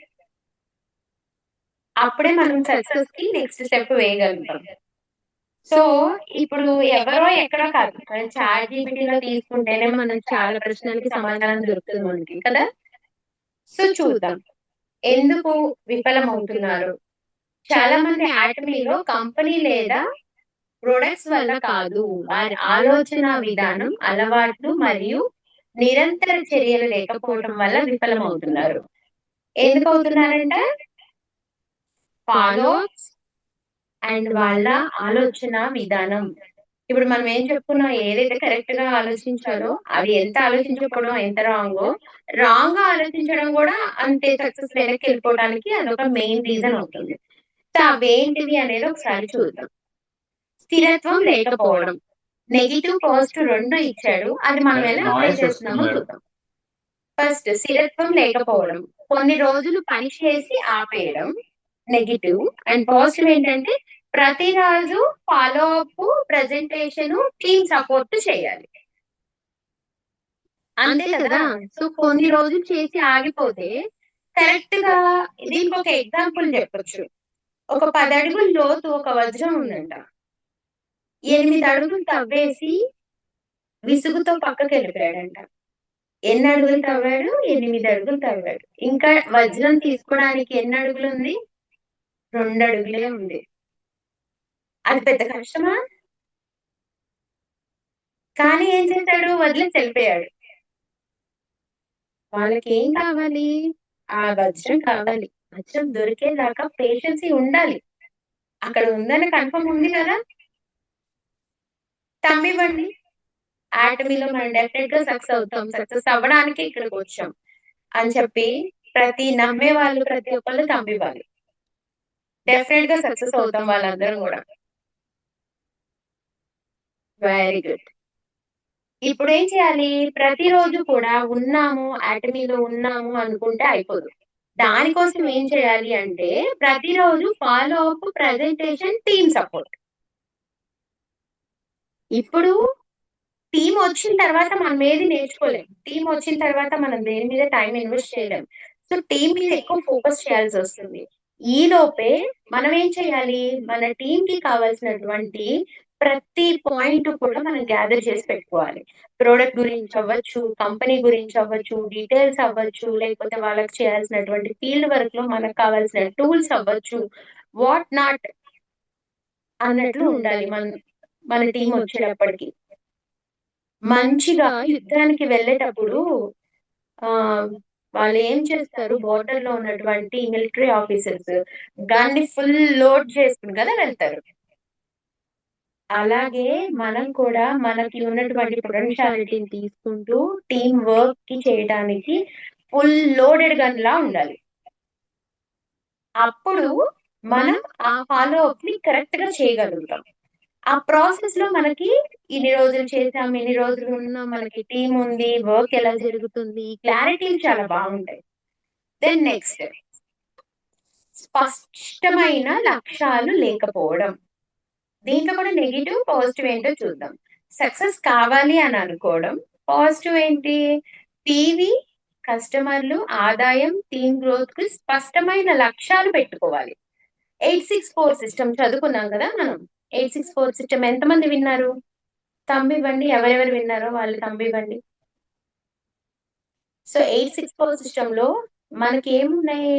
అప్పుడే మనం సక్సెస్ కి నెక్స్ట్ స్టెప్ వేయగలుగుతాం. సో ఇప్పుడు ఎవరో ఎక్కడో కాదు, మనం చాట్‌జీపీటీలో తీసుకుంటేనే మనం చాలా ప్రశ్నలకి సమాధానం దొరుకుతుంది మనకి కదా. సో చూద్దాం ఎందుకు విఫలమవుతున్నారు. చాలా మంది ఆటమీలో కంపెనీ లేదా ప్రొడక్ట్స్ వల్ల కాదు, వారి ఆలోచన విధానం, అలవాట్లు మరియు నిరంతర చర్యలు లేకపోవడం వల్ల విఫలమవుతున్నారు. ఎందుకు అవుతున్నారంటే ఫాలో అండ్ వాళ్ళ ఆలోచన విధానం. ఇప్పుడు మనం ఏం చెప్పుకున్నాం, ఏదైతే కరెక్ట్ గా ఆలోచించాలో అది ఎంత ఆలోచించకపోవడం ఎంత రాంగ్ గా ఆలోచించడం కూడా అంతే సక్సెస్ వెనక్కి వెళ్ళిపోవడానికి అదొక మెయిన్ రీజన్ అవుతుంది. సో అవేంటివి అనేది ఒకసారి చూద్దాం. స్థిరత్వం లేకపోవడం, నెగిటివ్ పాజిటివ్ రెండు ఇచ్చాడు, అది మనం ఎలా అప్లై చేస్తున్నామో చూద్దాం. ఫస్ట్ స్థిరత్వం లేకపోవడం, కొన్ని రోజులు పని చేసి ఆపేయడం నెగిటివ్. అండ్ పాజిటివ్ ఏంటంటే ప్రతిరోజు follow up, presentation, team support చేయాలి, అంతే కదా. సో కొన్ని రోజులు చేసి ఆగిపోతే కరెక్ట్ గా, దీనికి ఒక ఎగ్జాంపుల్ చెప్పొచ్చు. ఒక 10 అడుగుల లోతు ఒక వజ్రం ఉందంట, 8 అడుగులు తవ్వేసి విసుగుతో పక్కకి వెళ్ళిపోయాడంట. ఎన్ని అడుగులు తవ్వాడు? 8 అడుగులు తవ్వాడు. ఇంకా వజ్రం తీసుకోవడానికి ఎన్ని అడుగులు ఉంది? 2 అడుగులే ఉంది. అది పెద్ద కష్టమా? కానీ ఏం చేశాడు? వదిలేసి వెళ్ళిపోయాడు. వాళ్ళకి ఏం కావాలి? ఆ వజ్రం కావాలి. వజ్రం దొరికేదాకా పేషెన్సీ ఉండాలి. అక్కడ ఉందని కన్ఫర్మ్ ఉంది కదా. తమ్మివ్వండి, ఆటమీలో మనం డెఫినెట్ గా సక్సెస్ అవుతాం. సక్సెస్ అవ్వడానికి ఇక్కడికి వచ్చాం. అని చెప్పి ప్రతి నమ్మే వాళ్ళు ప్రతి ఒక్కళ్ళు తంబివ్వాలి. డెఫినెట్ గా సక్సెస్ అవుతాం వాళ్ళందరం కూడా. Very good. ఇప్పుడు ఏం చేయాలి? ప్రతిరోజు కూడా ఉన్నాము, అటమీలో ఉన్నాము అనుకుంటే అయిపోదు. దానికోసం ఏం చేయాలి అంటే ప్రతిరోజు follow up, presentation, team support. ఇప్పుడు టీమ్ వచ్చిన తర్వాత మనం ఏది నేర్చుకోలేం. టీమ్ వచ్చిన తర్వాత మనం దేని మీద టైం ఇన్వెస్ట్ చేయలేం. సో టీమ్ మీద ఎక్కువ ఫోకస్ చేయాల్సి వస్తుంది. ఈ లోపే మనం ఏం చేయాలి? మన టీమ్ కి కావాల్సినటువంటి ప్రతి పాయింట్ కూడా మనం గ్యాదర్ చేసి పెట్టుకోవాలి. ప్రోడక్ట్ గురించి అవ్వచ్చు, కంపెనీ గురించి అవ్వచ్చు, డీటెయిల్స్ అవ్వచ్చు, లేకపోతే వాళ్ళకి చేయాల్సినటువంటి ఫీల్డ్ వర్క్ లో మనకు కావాల్సిన టూల్స్ అవ్వచ్చు, వాట్ నాట్ అన్నట్లు ఉండాలి మన టీం వచ్చేటప్పటికి. మంచిగా యుద్ధానికి వెళ్ళేటప్పుడు ఆ వాళ్ళు ఏం చేస్తారు? బోర్డర్ లో ఉన్నటువంటి మిలిటరీ ఆఫీసర్స్ గన్ని ఫుల్ లోడ్ చేసుకుని కదా వెళ్తారు. అలాగే మనం కూడా మనకి ఉన్నటువంటి పొటెన్షియాలిటీని తీసుకుంటూ టీం వర్క్ కి చేయడానికి ఫుల్ లోడెడ్ గన్ లా ఉండాలి. అప్పుడు మనం ఆ ఫాలో అప్ ని కరెక్ట్ గా చేయగలుగుతాం. ఆ ప్రాసెస్ లో మనకి ఇన్ని రోజులు చేసాం, ఇన్ని రోజులు ఉన్నాం, మనకి టీం ఉంది, వర్క్ ఎలా జరుగుతుంది, క్లారిటీలు చాలా బాగుంటాయి. దెన్ నెక్స్ట్, స్పష్టమైన లక్ష్యాలు లేకపోవడం. దీంట్లో కూడా నెగిటివ్, పాజిటివ్ ఏంటో చూద్దాం. సక్సెస్ కావాలి అని అనుకోవడం. పాజిటివ్ ఏంటి? టీవీ, కస్టమర్లు, ఆదాయం, టీమ్ గ్రోత్ కు స్పష్టమైన లక్ష్యాలు పెట్టుకోవాలి. 864 సిస్టమ్ చదువుకున్నాం కదా మనం. 864 సిస్టమ్ ఎంతమంది విన్నారు? తంబివ్వండి. ఎవరెవరు విన్నారో వాళ్ళు తంబివ్వండి. సో 864 సిస్టమ్ లో మనకి ఏమున్నాయి?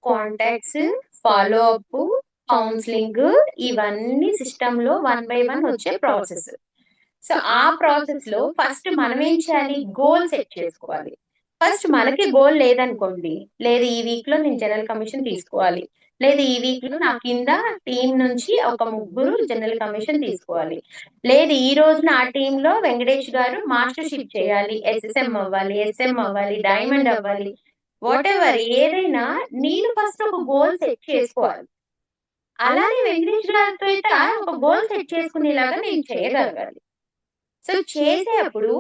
కాంటాక్ట్స్, ఫాలో అప్, కౌన్సిలింగ్, ఇవన్నీ సిస్టమ్ లో 1 by 1 వచ్చే ప్రాసెస్. సో ఆ ప్రాసెస్ లో ఫస్ట్ మనం ఏం చేయాలి? గోల్ సెట్ చేసుకోవాలి. ఫస్ట్ మనకి గోల్ లేదనుకోండి, లేదు ఈ వీక్ లో నేను జనరల్ కమిషన్ తీసుకోవాలి, లేదు ఈ వీక్ లో నా కింద టీం నుంచి ఒక 3 జనరల్ కమిషన్ తీసుకోవాలి, లేదు ఈ రోజు నా టీం లో వెంకటేష్ గారు మాస్టర్షిప్ చేయాలి, ఎస్ఎస్ఎం అవ్వాలి, ఎస్ఎం అవ్వాలి, డైమండ్ అవ్వాలి, వాట్ ఎవర్ ఏదైనా నేను ఫస్ట్ ఒక గోల్ సెట్ చేసుకోవాలి. అలానే వెంకటేష్ గారితో అయితే ఒక గోల్ సెట్ చేసుకునేలాగా నేను చేయగలగాలి. సో చేసేటప్పుడు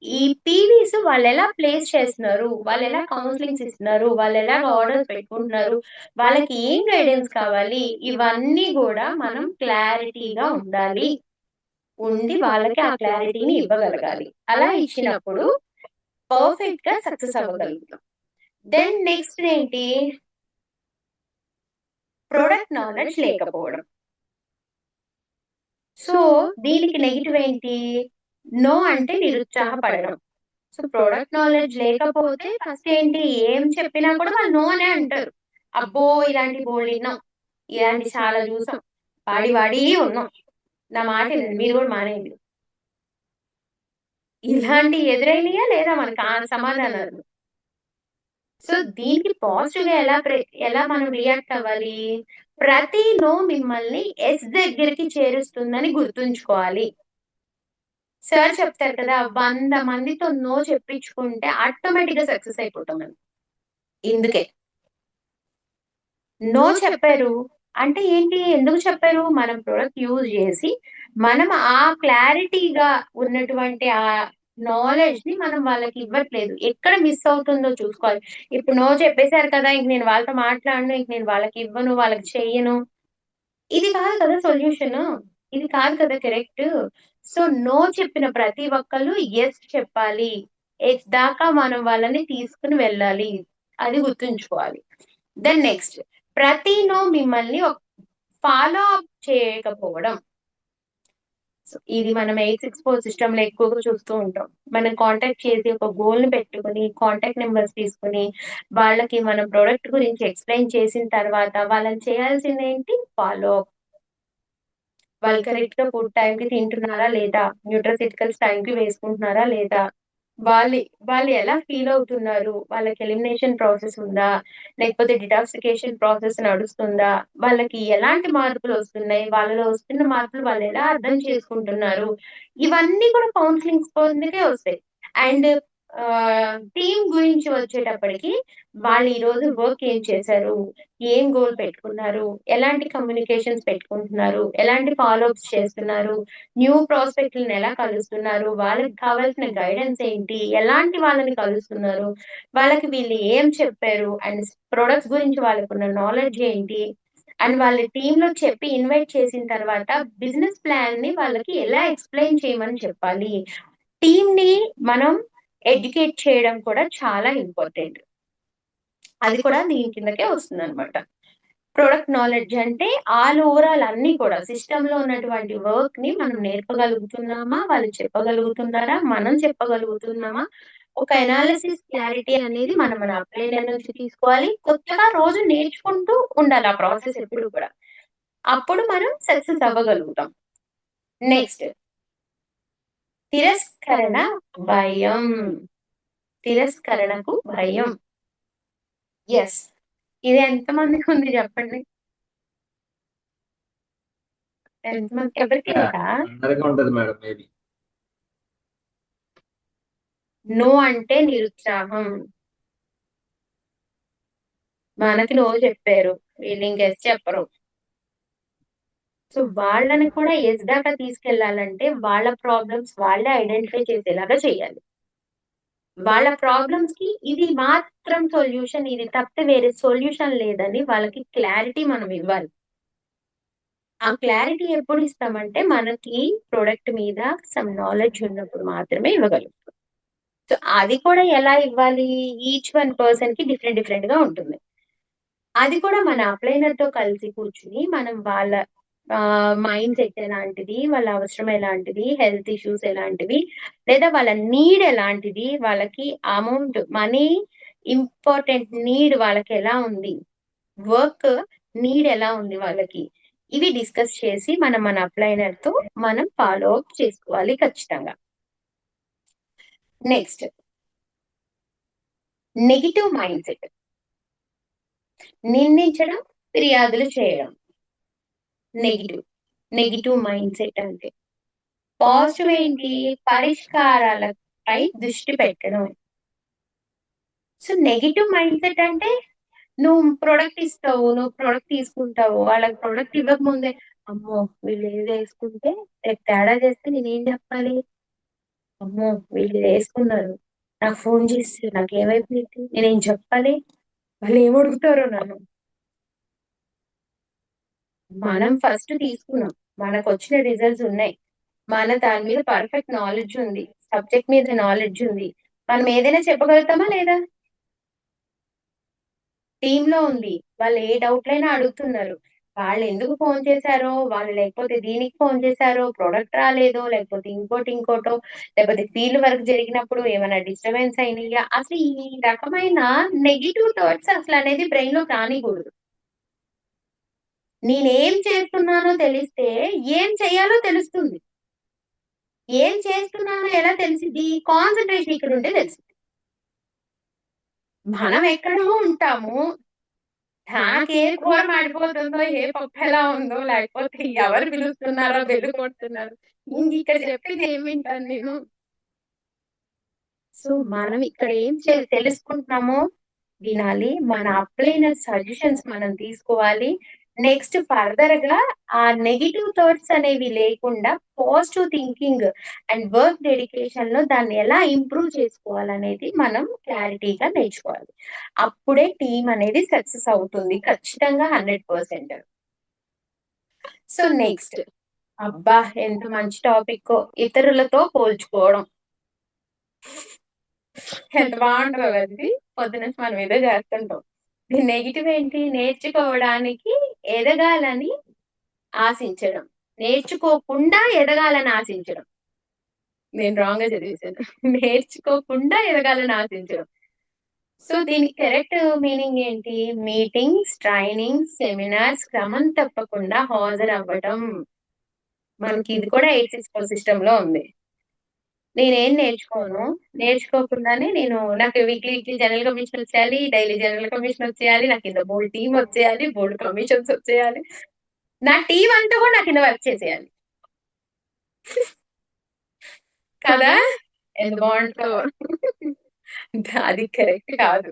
ఈ పీవీస్ వాళ్ళు ఎలా ప్లేస్ చేస్తున్నారు, వాళ్ళు ఎలా కౌన్సిలింగ్స్ ఇస్తున్నారు, వాళ్ళు ఎలా ఆర్డర్స్ పెట్టుకుంటున్నారు, వాళ్ళకి ఏం గైడెన్స్ కావాలి, ఇవన్నీ కూడా మనం క్లారిటీగా ఉండి వాళ్ళకి ఆ క్లారిటీని ఇవ్వగలగాలి. అలా ఇచ్చినప్పుడు పర్ఫెక్ట్ గా సక్సెస్ అవ్వగలుగుతాం. దెన్ నెక్స్ట్ ఏంటి? ప్రొడక్ట్ నాలెడ్జ్ లేకపోవడం. సో దీనికి నెగిటివ్ ఏంటి? నో అంటే నిరుత్సాహపడడం. సో ప్రొడక్ట్ నాలెడ్జ్ లేకపోతే ఫస్ట్ ఏంటి? ఏం చెప్పినా కూడా వాళ్ళు నో అనే అంటారు. అబ్బో ఇలాంటి బోల్డ్ విన్నాం, ఇలాంటి చాలా చూసాం, వాడి ఉన్నాం, నా మాట వినండి, మీరు కూడా మానేయండి. ఇలాంటి ఎదురైనయా లేదా మనకు ఆ సమాధానాలు? సో దీనికి పాజిటివ్ గా ఎలా మనం రియాక్ట్ అవ్వాలి? ప్రతి నో మిమ్మల్ని ఎస్ దగ్గరికి చేరుస్తుందని గుర్తుంచుకోవాలి. సార్ చెప్తారు కదా, 100 మందితో నో చెప్పించుకుంటే ఆటోమేటిక్ గా సక్సెస్ అయిపోతాం మనం. ఇందుకే నో చెప్పారు అంటే ఏంటి? ఎందుకు చెప్పారు? మనం ప్రొడక్ట్ యూజ్ చేసి మనం ఆ క్లారిటీగా ఉన్నటువంటి ఆ నాలెడ్జ్ ని మనం వాళ్ళకి ఇవ్వట్లేదు. ఎక్కడ మిస్ అవుతుందో చూసుకోవాలి. ఇప్పుడు నో చెప్పేశారు కదా, ఇంక నేను వాళ్ళతో మాట్లాడను, ఇంక నేను వాళ్ళకి ఇవ్వను, వాళ్ళకి చెయ్యను, ఇది కాదు కదా సొల్యూషన్. ఇది కాదు కదా కరెక్ట్. సో నో చెప్పిన ప్రతి ఒక్కళ్ళు ఎస్ చెప్పాలి. ఎస్ దాకా మనం వాళ్ళని తీసుకుని వెళ్ళాలి. అది గుర్తుంచుకోవాలి. దెన్ నెక్స్ట్, ప్రతి నో మిమ్మల్ని ఫాలో అప్ చేయకపోవడం. సో ఇది మనం 864 సిస్టమ్ లో ఎక్కువగా చూస్తూ ఉంటాం. మనం కాంటాక్ట్ చేసి ఒక గోల్ ని పెట్టుకుని కాంటాక్ట్ నెంబర్స్ తీసుకుని వాళ్ళకి మన ప్రొడక్ట్ గురించి ఎక్స్ప్లెయిన్ చేసిన తర్వాత వాళ్ళని చేయాల్సింది ఏంటి? Follow up. వాళ్ళు కరెక్ట్ గా ఫుడ్ టైం కి తింటున్నారా లేదా, న్యూట్రసిటికల్స్ టైం కి వేసుకుంటున్నారా లేదా, వాళ్ళు ఎలా ఫీల్ అవుతున్నారు, వాళ్ళకి ఎలిమినేషన్ ప్రాసెస్ ఉందా, లేకపోతే డిటాక్సికేషన్ ప్రాసెస్ నడుస్తుందా, వాళ్ళకి ఎలాంటి మార్పులు వస్తున్నాయి, వాళ్ళలో వస్తున్న మార్పులు వాళ్ళు ఎలా అర్థం చేసుకుంటున్నారు, ఇవన్నీ కూడా కౌన్సిలింగ్ పొందికే వస్తాయి. అండ్ టీమ్ గురించి వచ్చేటప్పటికి వాళ్ళు ఈ రోజు వర్క్ ఏం చేశారు, ఏం గోల్ పెట్టుకున్నారు, ఎలాంటి కమ్యూనికేషన్స్ పెట్టుకుంటున్నారు, ఎలాంటి ఫాలోఅప్స్ చేస్తున్నారు, న్యూ ప్రాస్పెక్ట్‌లని ఎలా కలుస్తున్నారు, వాళ్ళకి కావాల్సిన గైడెన్స్ ఏంటి, ఎలాంటి వాళ్ళని కలుస్తున్నారు, వాళ్ళకి వీళ్ళు ఏం చెప్పారు అండ్ ప్రొడక్ట్స్ గురించి వాళ్ళకున్న నాలెడ్జ్ ఏంటి, అండ్ వాళ్ళ టీమ్‌లో చెప్పి ఇన్వైట్ చేసిన తర్వాత బిజినెస్ ప్లాన్‌ని వాళ్ళకి ఎలా ఎక్స్‌ప్లెయిన్ చేయమని చెప్పాలి. టీమ్‌ని మనం ఎడ్యుకేట్ చేయడం కూడా చాలా ఇంపార్టెంట్. అది కూడా దీని కిందకే వస్తుందనమాట. ప్రొడక్ట్ నాలెడ్జ్ అంటే ఓవరాల్ అన్నీ కూడా సిస్టమ్‌లో ఉన్నటువంటి వర్క్‌ని మనం నేర్పగలుగుతున్నామా? వాళ్ళు చెప్పగలుగుతున్నారా? మనం చెప్పగలుగుతున్నామా? ఒక అనాలిసిస్ క్లారిటీ అనేది మనం మన అప్లైనర్ నుంచి తీసుకోవాలి. కొత్తగా రోజు నేర్చుకుంటూ ఉండాలి ఆ ప్రాసెస్ ఎప్పుడు కూడా. అప్పుడు మనం సక్సెస్ అవ్వగలుగుతాం. నెక్స్ట్ తిరస్కరణ భయం. తిరస్కరణకు భయం. యెస్. ఇది ఎంతమందికి ఉంది చెప్పండి? ఎంతమంది ఎవరికీ లేదా? అందరికీ ఉంటది మేడం మేబీ. నో అంటే నిరుత్సాహం. మనకి నో చెప్పారు. వీళ్ళు ఇంక యెస్ చెప్పరు. సో, వాళ్ళని కూడా యెస్ దాకా తీసుకెళ్ళాలంటే వాళ్ళ ప్రాబ్లమ్స్ వాళ్ళే ఐడెంటిఫై చేసేలాగా చేయాలి. వాళ్ళ ప్రాబ్లమ్స్‌కి ఇది మాత్రం సొల్యూషన్, ఇది తప్పితే వేరే సొల్యూషన్ లేదని వాళ్ళకి క్లారిటీ మనం ఇవ్వాలి. ఆ క్లారిటీ ఎప్పుడు ఇస్తామంటే మనకి ప్రొడక్ట్ మీద సమ్ నాలెడ్జ్ ఉన్నప్పుడు మాత్రమే ఇవ్వగలుగుతాం. సో, అది కూడా ఎలా ఇవ్వాలి? ఈచ్ వన్ పర్సన్‌కి డిఫరెంట్‌గా ఉంటుంది. అది కూడా మన అప్లైనర్‌తో కలిసి కూర్చొని మనం వాళ్ళ మైండ్ సెట్ ఎలాంటిది, వాళ్ళ అవసరం ఎలాంటిది, హెల్త్ ఇష్యూస్ ఎలాంటివి, లేదా వాళ్ళ నీడ్ ఎలాంటిది, వాళ్ళకి అమౌంట్, మనీ ఇంపార్టెంట్ నీడ్ వాళ్ళకెలా ఉంది, వర్క్ నీడ్ ఎలా ఉంది వాళ్ళకి, ఇవి డిస్కస్ చేసి మనం మన అప్లైనర్‌తో మనం ఫాలో అప్ చేసుకోవాలి ఖచ్చితంగా. Next negative mind set. నిందించడం, ఫిర్యాదులు చేయడం. నెగెటివ్ మైండ్ సెట్ అంటే. పాజిటివ్ ఏంటి? పరిష్కారాలపై దృష్టి పెట్టడం. సో, నెగెటివ్ మైండ్ సెట్ అంటే నువ్వు ప్రొడక్ట్ ఇస్తావు, నువ్వు ప్రొడక్ట్ తీసుకుంటావు. వాళ్ళకి ప్రొడక్ట్ ఇవ్వకముందే అమ్మో! వీళ్ళు ఏదేసుకుంటే రేపు తేడా చేస్తే నేనేం చెప్పాలి? అమ్మో! వీళ్ళు ఇదేసుకున్నారు. నాకు ఫోను చేస్తే నాకేమైపోయిద్ది? నేనేం చెప్పాలి? వాళ్ళేమడుగుతారో నన్ను? మనం ఫస్ట్ తీసుకున్నాం. మనకొచ్చిన రిజల్ట్స్ ఉన్నాయి. మన దాని మీద పర్ఫెక్ట్ నాలెడ్జ్ ఉంది. సబ్జెక్ట్ మీద నాలెడ్జ్ ఉంది. మనం ఏదైనా చెప్పగలుగుతామా లేదా? టీమ్‌లో ఉంది. వాళ్ళు ఏ డౌట్‌లైనా అడుగుతున్నారు. వాళ్ళెందుకు ఫోను చేశారో, వాళ్ళు లేకపోతే దీనికి ఫోను చేశారో, ప్రొడక్ట్ రాలేదో, లేకపోతే ఇంకోటో, లేకపోతే ఫీల్డ్ వర్క్ జరిగినప్పుడు ఏమైనా డిస్టర్బెన్స్ అయినయా? అసలు ఈ రకమైన నెగెటివ్ థాట్స్ అసలనేది బ్రెయిన్‌లోకి రానీయకూడదు. నేనేం చేస్తున్నానో తెలిస్తే, ఏం చేయాలో తెలుస్తుంది. ఏం చేస్తున్నానో ఎలా తెలిసిద్ది? కాన్సంట్రేషన్ ఇక్కడుంటే తెలిసిద్ది. మనం ఎక్కడో ఉంటాము. నాకే కూర మాడిపోతుందో, ఏ పప్పెలా ఉందో, లేకపోతే ఎవరు పిలుస్తున్నారో, బెల్ కొడుతున్నారు. ఇంగిక్కడ చెప్పేది ఏం వింటాను నేను? సో, మనం ఇక్కడ ఏం తెలుసుకుంటున్నామో వినాలి. మన అప్లైనర్ సజెషన్స్ మనం తీసుకోవాలి. నెక్స్ట్ ఫర్దర్‌గా ఆ నెగెటివ్ థాట్స్ అనేవి లేకుండా పాజిటివ్ థింకింగ్ అండ్ వర్క్ డెడికేషన్‌లో దాన్ని ఎలా ఇంప్రూవ్ చేసుకోవాలనేది మనం క్లారిటీగా నేర్చుకోవాలి. అప్పుడే టీమ్ అనేది సక్సెస్ అవుతుంది. ఖచ్చితంగా 100%. సో, నెక్స్ట్ అబ్బా! ఎంత మంచి టాపిక్కో ఇతరులతో పోల్చుకోవడం. ఎంత బావుంటదో కదా ఇది. పొద్దున్నుంచి మనం ఇదే చేస్తుంటాం. దీని నెగెటివ్ ఏంటి? నేర్చుకోవడానికి ఎదగాలని ఆశించడం. నేర్చుకోకుండా ఎదగాలని ఆశించడం. నేను రాంగ్‌గా చదివేశాను. నేర్చుకోకుండా ఎదగాలని ఆశించడం. సో, దీనికి కరెక్ట్ మీనింగ్ ఏంటి? మీటింగ్స్, ట్రైనింగ్స్, సెమినార్స్ క్రమం తప్పకుండా హాజరవ్వటం. మనకి ఇది కూడా 864 సిస్టమ్‌లో ఉంది. నేనేం నేర్చుకోను. నేర్చుకోకుండానే నాకు వీక్లీ జనరల్ కమిషన్ వచ్చేయాలి. డైలీ జనరల్ కమిషన్ వచ్చేయాలి. నా కింద బోలెడు టీమ్ వచ్చేయాలి. బోలెడు కమిషన్స్ వచ్చేయాలి. నా టీమ్ అంతా కూడా నా కింద వర్క్ చేసేయాలి. కదా! ఎంత బావుంటదో. అది కరెక్ట్ కాదు.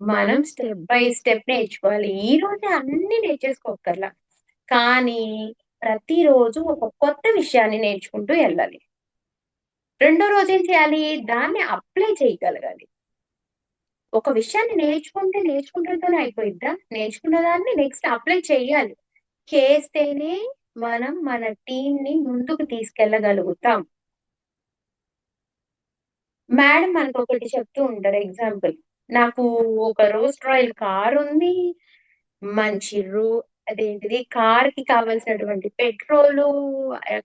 మనం స్టెప్ బై స్టెప్ నేర్చుకోవాలి. ఈ రోజే అన్నీ నేర్చేసుకోక్కర్లా. కానీ ప్రతిరోజు ఒక కొత్త విషయాన్ని నేర్చుకుంటూ ఎళ్ళాలి. రెండో రోజేం చేయాలి? దాన్ని అప్లై చేయగలగాలి. ఒక విషయాన్ని నేర్చుకుంటూనే అయిపోయిద్దా? నేర్చుకున్న దాన్ని నెక్స్ట్ అప్లై చెయ్యాలి. చేస్తేనే మనం మన టీమ్‌ని ముందుకు తీసుకెళ్ళగలుగుతాం. మేడం మనకొకటి చెప్తూ ఉంటారు ఎగ్జాంపుల్. నాకు ఒక రోల్స్ రాయల్ కారుంది. మంచి అదేంటిది కార్‌కి కావాల్సినటువంటి పెట్రోలు,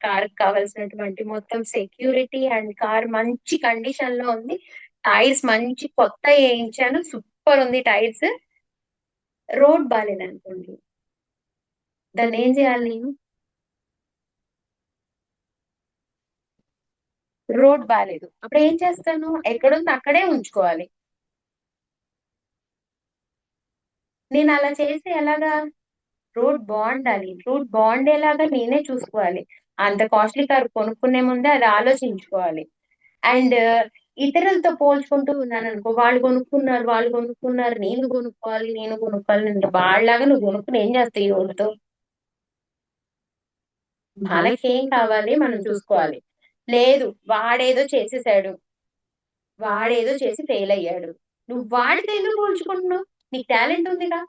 కార్‌కి కావాల్సినటువంటి మొత్తం సెక్యూరిటీ అండ్ కార్ మంచి కండిషన్‌లో ఉంది. టైర్స్ మంచి కొత్తయి ఏయించాను. సూపరుంది టైర్స్. రోడ్ బాలేదనుకోండి. దాన్నేం చేయాలి నేను? రోడ్ బాలేదు. అప్పుడేం చేస్తాను? ఎక్కడుందో అక్కడే ఉంచుకోవాలి. నేనలా చేస్తే ఎలాగా? రోడ్ బావుండాలి. రోడ్ బావుండేలాగా నేనే చూసుకోవాలి. అంత కాస్ట్‌లీ కార్ కొనుక్కునే ముందే అది ఆలోచించుకోవాలి. అండ్ ఇతరులతో పోల్చుకుంటూ ఉన్నాననుకో, వాళ్ళు కొనుక్కున్నారు, నేను కొనుక్కోవాలి అంటే వాళ్ళలాగా నువ్వు కొనుక్కొని ఏం చేస్తావు ఈ రోడ్డుతో? మనకేం కావాలి మనం చూసుకోవాలి. లేదు వాడేదో చేసేసాడు. వాడేదో చేసి ఫెయిల్ అయ్యాడు. నువ్వు వాడితో ఎందుకు పోల్చుకుంటున్నావు? నీకు టాలెంట్ ఉందిగా.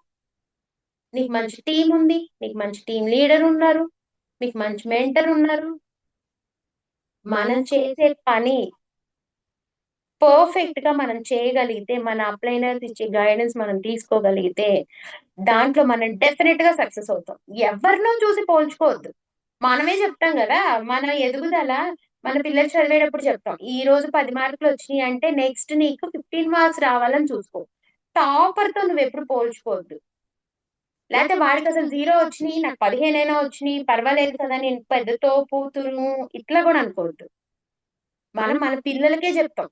నీకు మంచి టీమ్ ఉంది. నీకు మంచి టీమ్ లీడర్ ఉన్నారు. మీకు మంచి మెంటర్ ఉన్నారు. మనం చేసే పని పర్ఫెక్ట్‌గా మనం చేయగలిగితే, మన అప్లైనర్స్ ఇచ్చే గైడెన్స్ మనం తీసుకోగలిగితే, దాంట్లో మనం డెఫినిట్‌గా సక్సెస్ అవుతాం. ఎవరినో చూసి పోల్చుకోవద్దు. మనమే చెప్తాం గదా! మన ఎదుగుదల మన పిల్లలు చదివేటప్పుడు చెప్తాం. ఈరోజు 10 మార్కులొచ్చినియి అంటే నెక్స్ట్ నీకు 15 మార్క్స్ రావాలని చూసుకో. టాపర్‌తో నువ్వెప్పుడు పోల్చుకోవద్దు. లేతే వాడికసలు 0 వచ్చినియి, నాకు 15 వచ్చినియి, పర్వాలేదు కదా! నేను పెద్ద తోపు, తురుము ఇట్లా గూడా అనుకోవద్దు. మనం మన పిల్లలకే చెప్తాం.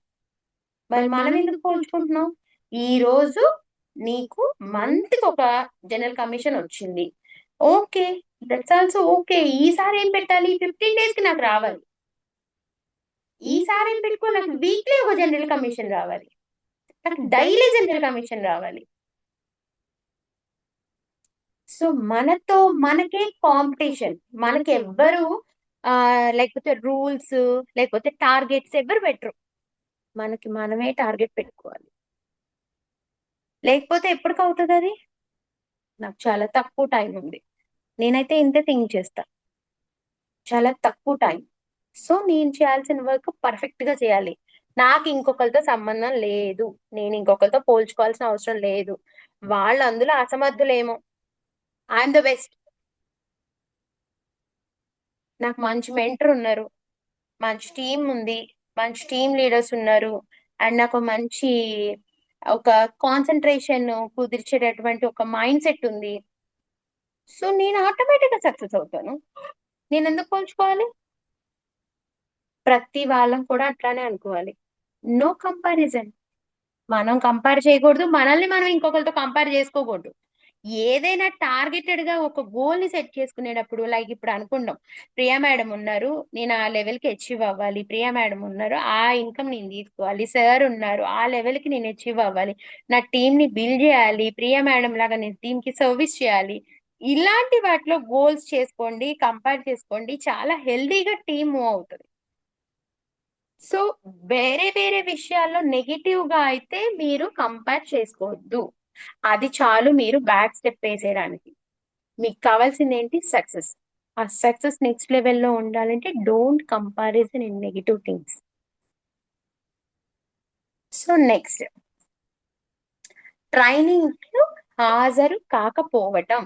మరి మనం ఎందుకు పోల్చుకుంటున్నాం? ఈరోజు నీకు మంత్‌కొక జనరల్ కమిషన్ వచ్చింది. ఓకే. That's also okay. ఈసారి ఏం పెట్టాలి? 15 డేస్‌కి నాకు రావాలి. ఈసారి ఏం పెట్టుకో నాకు వీక్లీ ఒక జనరల్ కమిషన్ రావాలి. నాకు డైలీ జనరల్ కమిషన్ రావాలి. సో, మనతో మనకే కాంపిటీషన్. మనకెవ్వరు లేకపోతే రూల్స్, లేకపోతే టార్గెట్స్ ఎవ్వరు పెట్టరు. మనకి మనమే టార్గెట్ పెట్టుకోవాలి. లేకపోతే ఎప్పటికవుతదది? నాకు చాలా తక్కువ టైం ఉంది. నేనైతే ఇంతే థింక్ చేస్తా. చాలా తక్కువ టైం. సో, నేను చేయాల్సిన వర్క్ పర్ఫెక్ట్‌గా చేయాలి. నాకు ఇంకొకళ్ళతో సంబంధం లేదు. నేను ఇంకొకళ్ళతో పోల్చుకోవాల్సిన అవసరం లేదు. వాళ్ళు అందులో అసమర్థులేమో. I am the best. నాకు మంచి మెంటర్ ఉన్నారు. మంచి టీమ్ ఉంది. మంచి టీమ్ లీడర్స్ ఉన్నారు. అండ్ నాకు మంచి ఒక కాన్సంట్రేషన్ కుదిర్చేటటువంటి ఒక మైండ్ సెట్ ఉంది. సో, నేను ఆటోమేటిక్‌గా సక్సెస్ అవుతాను. నేనెందుకు పోల్చుకోవాలి? ప్రతి వాళ్ళం కూడా అట్లానే అనుకోవాలి. No comparison. మనం కంపేర్ చేయకూడదు. మనల్ని మనం ఇంకొకళ్ళతో కంపేర్ చేసుకోకూడదు. ఏదైనా టార్గెటెడ్‌గా ఒక గోల్‌ని సెట్ చేసుకునేటప్పుడు లైక్ ఇప్పుడు అనుకుందాం. ప్రియా మేడమ్ ఉన్నారు. నేను ఆ లెవెల్‌కి అచీవ్ అవ్వాలి. ప్రియా మేడమ్ ఉన్నారు. ఆ ఇన్‌కమ్ నేను తీసుకోవాలి. సార్ ఉన్నారు. ఆ లెవెల్‌కి నేను అచీవ్ అవ్వాలి. నా టీమ్‌ని బిల్డ్ చేయాలి. ప్రియా మేడమ్ లాగా నేను టీమ్‌కి సర్వీస్ చేయాలి. ఇలాంటి వాటిలో గోల్స్ చేసుకోండి. కంపేర్ చేసుకోండి. చాలా హెల్తీగా టీమ్ మూవ్ అవుతది. సో, వేరే వేరే విషయాల్లో నెగెటివ్‌గా అయితే మీరు కంపేర్ చేసుకోవద్దు. అది చాలు మీరు బ్యాక్ స్టెప్ వేసేయడానికి. మీకు కావాల్సిందేంటి? సక్సెస్. ఆ సక్సెస్ నెక్స్ట్ లెవెల్‌లో ఉండాలంటే don't comparison in negative things. So, next ట్రైనింగ్‌కు హాజరు కాకపోవటం.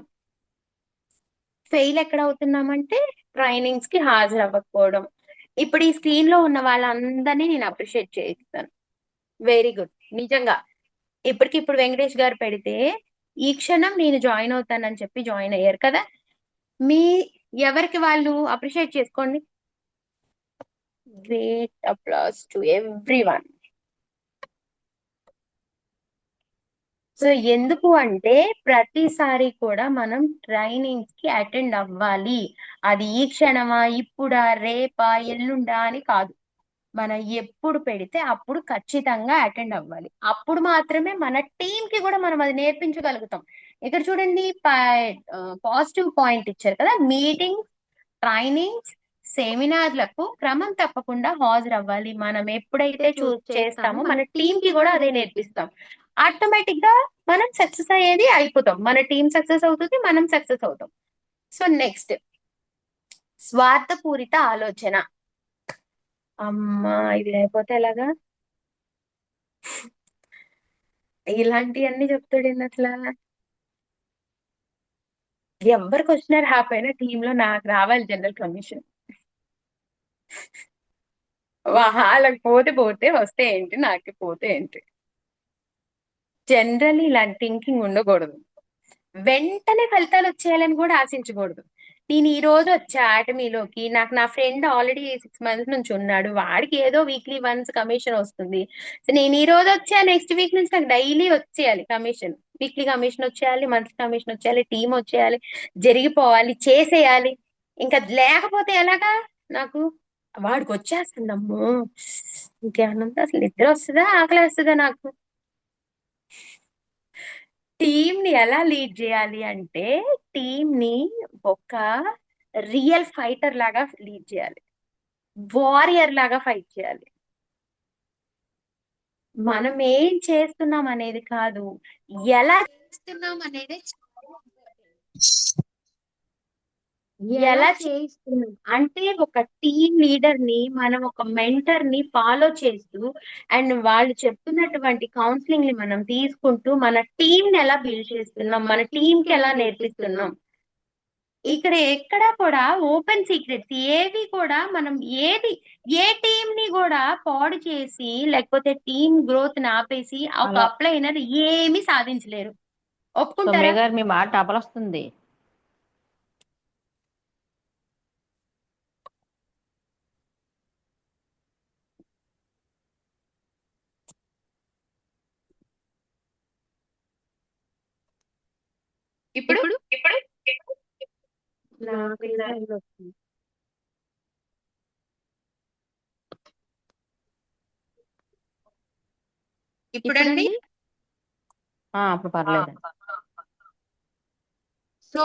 ఫెయిల్ ఎక్కడ అవుతున్నామంటే ట్రైనింగ్స్‌కి హాజరవ్వకపోవడం. ఇప్పుడు ఈ స్క్రీన్‌లో ఉన్న వాళ్ళందరిని నేను అప్రిషియేట్ చేయిస్తాను. Very good. నిజంగా. ఇప్పటికిప్పుడు వెంకటేష్ గారు పెడితే, ఈ క్షణం నేను జాయిన్ అవుతానని చెప్పి జాయిన్ అయ్యారు కదా! మీ ఎవరికి వాళ్ళు అప్రిషియేట్ చేసుకోండి. Great applause to everyone. So, ఎందుకు అంటే ప్రతిసారి కూడా మనం ట్రైనింగ్స్‌కి అటెండ్ అవ్వాలి. అది ఈ క్షణమా? ఇప్పుడా? రేపా? ఎల్లుండా? అని కాదు. మనం ఎప్పుడు పెడితే అప్పుడు ఖచ్చితంగా అటెండ్ అవ్వాలి. అప్పుడు మాత్రమే మన టీం కి కూడా మనం అది నేర్పించగలుగుతాం. ఇక్కడ చూడండి పాజిటివ్ పాయింట్ ఇచ్చారు కదా, మీటింగ్, ట్రైనింగ్స్, సెమినార్లకు క్రమం తప్పకుండా హాజరవ్వాలి. మనం ఎప్పుడైతే చేస్తామో మన టీం కి కూడా అదే నేర్పిస్తాం. ఆటోమేటిక్ గా మనం సక్సెస్ అయ్యేది అయిపోతాం. మన టీం సక్సెస్ అవుతుంది, మనం సక్సెస్ అవుతాం. సో నెక్స్ట్, స్వార్థపూరిత ఆలోచన. అమ్మా ఇది అయిపోతే ఎలాగా? ఇలాంటివన్నీ చెప్తాడు అట్లా. ఎవరికి వచ్చినారు హ్యాపీ అయినా టీమ్ లో నాకు రావాలి జనరల్ కమిషన్. వాళ్ళకి పోతే పోతే, వస్తే ఏంటి, నాకు పోతే ఏంటి. జనరల్లీ ఇలాంటి థింకింగ్ ఉండకూడదు. వెంటనే ఫలితాలు వచ్చేయాలని కూడా ఆశించకూడదు. నేను ఈ రోజు వచ్చా ఆటమీలోకి, నాకు నా ఫ్రెండ్ ఆల్రెడీ 6 months నుంచి ఉన్నాడు, వాడికి ఏదో వీక్లీ వన్స్ కమిషన్ వస్తుంది. సో నేను ఈ రోజు వచ్చా, నెక్స్ట్ వీక్ నుంచి నాకు డైలీ వచ్చేయాలి కమిషన్. వీక్లీ కమిషన్ వచ్చేయాలి, మంత్లీ కమిషన్ వచ్చేయాలి, టీం వచ్చేయాలి, జరిగిపోవాలి, చేసేయాలి. ఇంకా లేకపోతే ఎలాగా నాకు? వాడికి వచ్చేస్తుందమ్మో, ఇంకేమన్నా అసలు నిద్ర వస్తుందా, ఆకలి వేస్తుందా నాకు? టీమ్ ని ఎలా లీడ్ చేయాలి అంటే, టీమ్ ని ఒక రియల్ ఫైటర్ లాగా లీడ్ చేయాలి, వారియర్ లాగా ఫైట్ చేయాలి. మనం ఏం చేస్తున్నాం అనేది కాదు, ఎలా చేస్తున్నాం అనేది చాలా important. ఎలా చేస్తున్నాం అంటే, ఒక టీమ్ లీడర్ ని మనం ఒక మెంటర్ ని ఫాలో చేస్తూ, అండ్ వాళ్ళు చెప్తున్నటువంటి కౌన్సిలింగ్ ని మనం తీసుకుంటూ మన టీం ని ఎలా బిల్డ్ చేస్తున్నాం, మన టీం కి ఎలా నేర్పిస్తున్నాం. ఇక్కడ ఎక్కడా కూడా ఓపెన్ సీక్రెట్స్ ఏవి కూడా మనం ఏ టీం ని కూడా పాడు చేసి, లేకపోతే టీం గ్రోత్ ని ఆపేసి ఒక అలా అప్లైనర్ ఏమీ సాధించలేరు. సౌమ్య ఒప్పుకుంటారా? గారు మీ మాట అపలొస్తుంది. ఇప్పుడు ఇప్పుడు నాకు ఇలా వస్తుంది. ఇప్పుడండి అప్పుడు పర్లేదండి. సో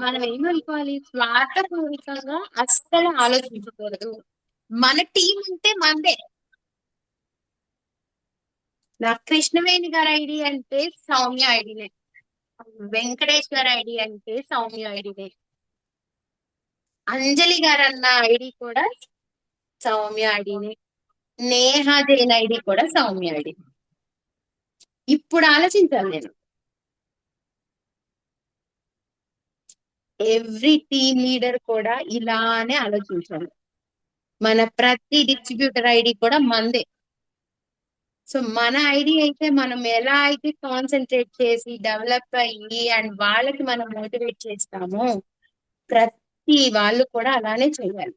మనం ఏమనుకోవాలి, స్వార్థపూరితంగా అస్సలు ఆలోచించకూడదు. మన టీం అంటే మనదే. నా కృష్ణవేణి గారి ఐడి అంటే సౌమ్య ఐడినే, వెంకటేష్ గారి ఐడి అంటే సౌమ్య ఐడినే, అంజలి గారు అన్న ఐడి కూడా సౌమ్య ఐడినే, నేహా జైన్ ఐడి కూడా సౌమ్య ఐడి. ఇప్పుడు ఆలోచించాలి నేను, ఎవ్రీ టీమ్ లీడర్ కూడా ఇలానే ఆలోచించాలి. మన ప్రతి డిస్ట్రిబ్యూటర్ ఐడి కూడా మందే. సో మన ఐడి అయితే మనం ఎలా అయితే కాన్సన్ట్రేట్ చేసి డెవలప్ అయ్యి అండ్ వాళ్ళకి మనం మోటివేట్ చేస్తామో, ప్రతి వాళ్ళు కూడా అలానే చేయాలి.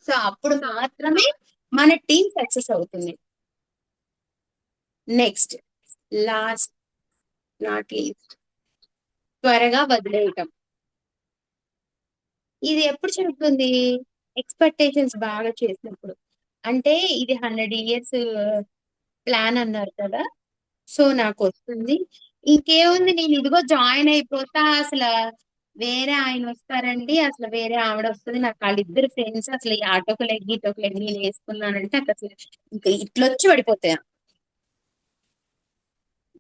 సో అప్పుడు మాత్రమే మన టీం సక్సెస్ అవుతుంది. నెక్స్ట్, లాస్ట్ నాట్ లీస్ట్, త్వరగా వదిలేయటం. ఇది ఎప్పుడు చెప్తుంది? ఎక్స్పెక్టేషన్స్ బాగా చేసినప్పుడు. అంటే ఇది 100 years ప్లాన్ అన్నారు కదా, సో నాకు వస్తుంది, ఇంకేముంది, నేను ఇదిగో జాయిన్ అయిపోతా, అసలు వేరే ఆయన వస్తారండి, అసలు వేరే ఆవిడ వస్తుంది, నాకు వాళ్ళిద్దరు ఫ్రెండ్స్, అసలు ఈ ఆటోకు లెగ్ ఇటోకు లెగ్ నేను వేసుకున్నానంటే నాకు అసలు ఇంకా ఇట్లొచ్చి పడిపోతాయి.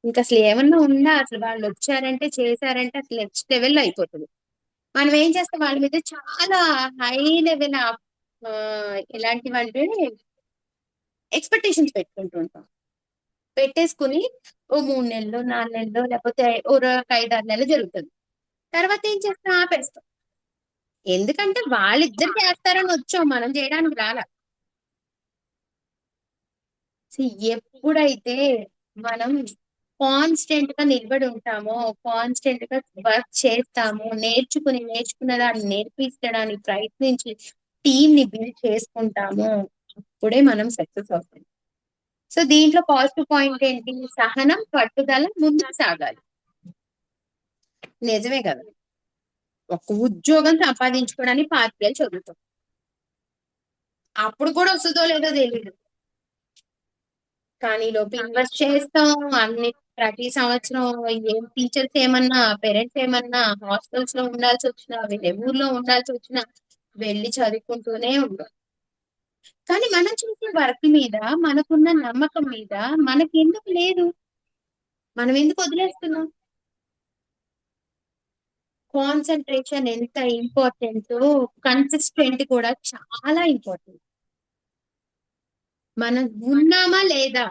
ఇంకా అసలు ఏమన్నా ఉందా? అసలు వాళ్ళు వచ్చారంటే చేశారంటే అసలు నెక్స్ట్ లెవెల్ అయిపోతుంది. మనం ఏం చేస్తాం, వాళ్ళ మీద చాలా హై లెవెల్ ఎలాంటివంటే ఎక్స్పెక్టేషన్స్ పెట్టుకుంటూ ఉంటాం. పెట్టేసుకుని ఓ 3 నెలలు 4 నెలలు లేకపోతే ఓ 5-6 నెలలు జరుగుతుంది. తర్వాత ఏం చేస్తాం, ఆపేస్తాం. ఎందుకంటే వాళ్ళిద్దరు చేస్తారని వచ్చాం, మనం చేయడానికి రాలా. ఎప్పుడైతే మనం కాన్స్టెంట్ గా నిలబడి ఉంటామో, కాన్స్టెంట్ గా వర్క్ చేస్తామో, నేర్చుకున్న దాన్ని నేర్పించడానికి ప్రయత్నించి టీం ని బిల్డ్ చేసుకుంటామో, అప్పుడే మనం సక్సెస్ అవుతాం. సో దీంట్లో పాజిటివ్ పాయింట్ ఏంటి? సహనం, పట్టుదల, ముందుకు సాగాలి. నిజమే కదా, ఒక ఉద్యోగం సంపాదించుకోవడానికి 5 ఏళ్ళు చదువుతాం, అప్పుడు కూడా వస్తుందో లేదో తెలియదు. కానీ ఈలోపు ఇన్వెస్ట్ చేస్తాం అన్ని. ప్రతి సంవత్సరం ఏం టీచర్స్ ఏమన్నా, పేరెంట్స్ ఏమన్నా, హాస్టల్స్ లో ఉండాల్సి వచ్చినా, వేరే ఊర్లో ఉండాల్సి వచ్చినా వెళ్ళి చదువుకుంటూనే ఉంటాం. కానీ మనం చేసే వర్క్ మీద, మనకున్న నమ్మకం మీద మనకి ఎందుకు లేదు? మనం ఎందుకు వదిలేస్తున్నాం? కాన్సన్ట్రేషన్ ఎంత ఇంపార్టెంట్, కన్సిస్టెంట్ కూడా చాలా ఇంపార్టెంట్. మనం ఉన్నామా లేదా,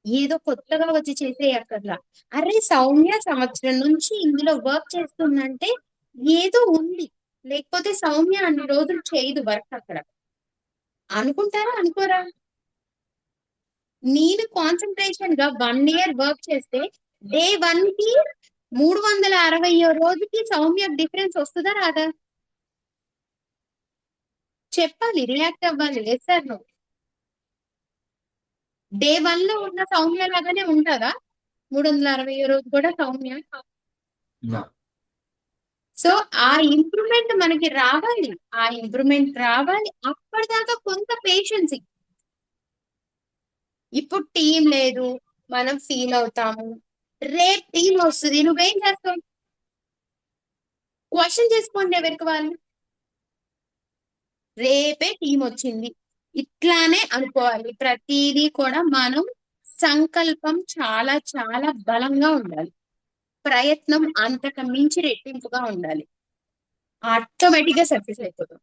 ఏదో కొత్తగా వచ్చి చేసేయక్కర్లా. అరే సౌమ్య సంవత్సరం నుంచి ఇందులో వర్క్ చేస్తుందంటే ఏదో ఉంది, లేకపోతే సౌమ్య అన్ని రోజులు చేయదు వర్క్ అక్కడ అనుకుంటారా? అనుకోరా? నేను కాన్సన్ట్రేషన్ గా 1 year వర్క్ చేస్తే డే 1 కి 360 రోజుకి సౌమ్య డిఫరెన్స్ వస్తుందా రాదా? చెప్పాలి, రియాక్ట్ అవ్వాలి. లేదు సార్ నువ్వు డే 1 లో ఉన్న సౌమ్య లాగానే ఉంటుందా 360 రోజు కూడా సౌమ్య? No. సో ఆ ఇంప్రూవ్మెంట్ మనకి రావాలి. ఆ ఇంప్రూవ్మెంట్ రావాలి. అప్పటిదాకా కొంత పేషెన్స్. ఇప్పుడు టీం లేదు, మనం ఫీల్ అవుతాము. రేపు టీం వస్తుంది, నువ్వేం చేస్తావు? క్వశ్చన్ చేసుకోండి ఎవరికి వాళ్ళు. రేపే టీం వచ్చింది, ఇట్లానే అనుకోవాలి. ప్రతిదీ కూడా మనం సంకల్పం చాలా చాలా బలంగా ఉండాలి. ప్రయత్నం అంతకు మించి రెట్టింపుగా ఉండాలి. ఆటోమేటిక్ గా సక్సెస్ అయిపోతాం.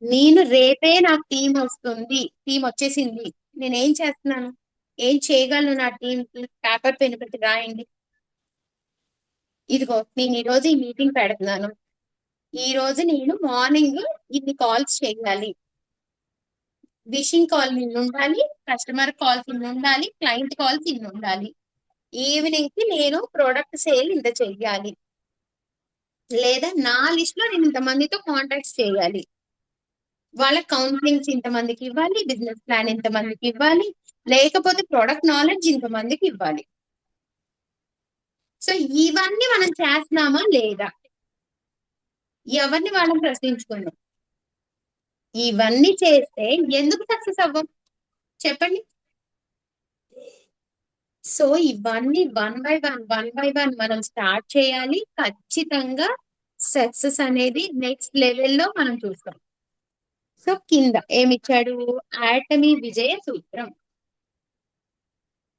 నేను రేపే నాకు టీం వస్తుంది, టీం వచ్చేసింది, నేనేం చేస్తున్నాను, ఏం చేయగలను నా టీంకి? పేపర్ పెన్ పెట్టి రాయండి. ఇదిగో నేను ఈ రోజు ఈ మీటింగ్ పెడుతున్నాను, ఈ రోజు నేను మార్నింగ్ ఇన్ని కాల్స్ చేయాలి, విషింగ్ కాల్ ఇన్ని ఉండాలి, కస్టమర్ కాల్స్ ఇన్ని ఉండాలి, క్లయింట్ కాల్స్ ఇన్ని ఉండాలి, ఈవినింగ్ కి నేను ప్రోడక్ట్ సేల్ ఇంత చెయ్యాలి, లేదా నా లిస్ట్ లో నేను ఇంతమందితో కాంటాక్ట్స్ చేయాలి, వాళ్ళ కౌన్సిలింగ్స్ ఇంతమందికి ఇవ్వాలి, బిజినెస్ ప్లాన్ ఇంతమందికి ఇవ్వాలి, లేకపోతే ప్రొడక్ట్ నాలెడ్జ్ ఇంతమందికి ఇవ్వాలి. సో ఇవన్నీ మనం చేస్తున్నామా లేదా? ఎవరిని వాళ్ళని ప్రశ్నించుకున్నాం. ఇవన్నీ చేస్తే ఎందుకు సక్సెస్ అవ్వం చెప్పండి? సో ఇవన్నీ వన్ బై వన్ మనం స్టార్ట్ చేయాలి. ఖచ్చితంగా సక్సెస్ అనేది నెక్స్ట్ లెవెల్లో మనం చూస్తాం. సో కింద ఏమిచ్చాడు? ఆటమీ విజయ సూత్రం.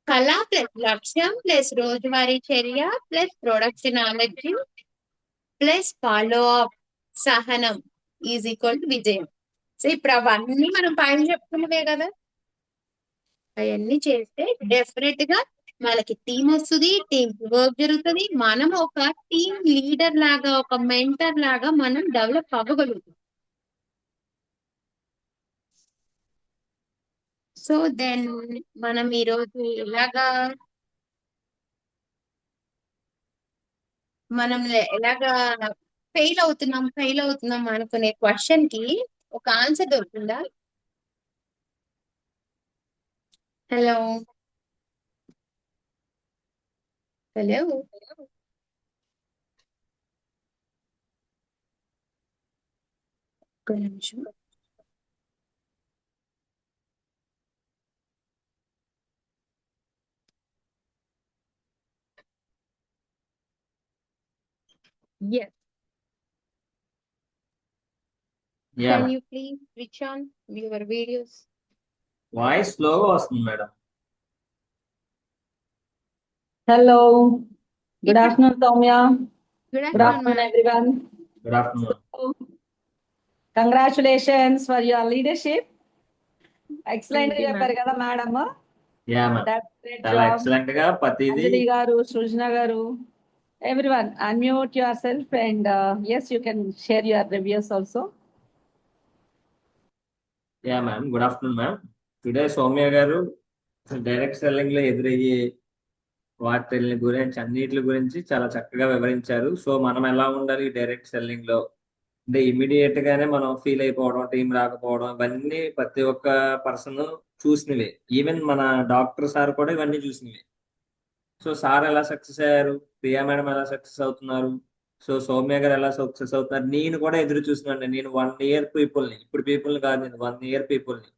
కళ ప్లస్ లక్ష్యం ప్లస్ రోజువారీ చర్య plus product knowledge plus follow up సహనం ఈజ్ ఈక్వల్ టు విజయం. సో ఇప్పుడు అవన్నీ మనం పైన చెప్పుకున్నవే కదా. అవన్నీ చేస్తే డెఫినెట్ గా వాళ్ళకి టీం వస్తుంది, టీం వర్క్ జరుగుతుంది. మనం ఒక టీం లీడర్ లాగా, ఒక మెంటర్ లాగా మనం డెవలప్ అవ్వగలుగుతాం. సో దెన్ మనం ఈరోజు ఎలాగా ఫెయిల్ అవుతున్నాం అనుకునే క్వశ్చన్ కి ఒక ఆన్సర్ దొరుకుతుందా? హలో హలో ఒక్క నిమిషం. Yes. Yeah. Can you please switch on your videos? Voice స్లోగా వస్తుంది madam. Hello. Good afternoon, Soumya. Good Good afternoon, afternoon, ma'am. everyone. Good afternoon. Congratulations for your leadership. Excellent Thank you, చెప్పారు ma'am. కదా madam. Yeah ma'am, That's great చాలా job. Excellent గా ప్రతిదీ. Anjali garu, Srujna garu, everyone unmute yourself and yes, you can share your reviews also. Yeah ma'am, good afternoon ma'am. Today Soumya గారు direct selling లో ఎదురయ్యే వాటి గురించి, అన్నిటి గురించి చాలా చక్కగా వివరించారు. సో మనం ఎలా ఉండాలి డైరెక్ట్ సెల్లింగ్ లో అంటే ఇమీడియట్ గానే మనం ఫీల్ అయిపోవడం, టీం రాకపోవడం, ఇవన్నీ ప్రతి ఒక్క పర్సన్ చూసినవే. ఈవెన్ మన డాక్టర్ సార్ కూడా ఇవన్నీ చూసినవే. సో సార్ ఎలా సక్సెస్ అయ్యారు, ప్రియా మేడం ఎలా సక్సెస్ అవుతున్నారు, సో సౌమ్య గారు ఎలా సక్సెస్ అవుతున్నారు, నేను కూడా ఎదురు చూస్తున్నాను. నేను 1 year పీపుల్ని, ఇప్పుడు పీపుల్ కాదు, నేను 1 year పీపుల్ని.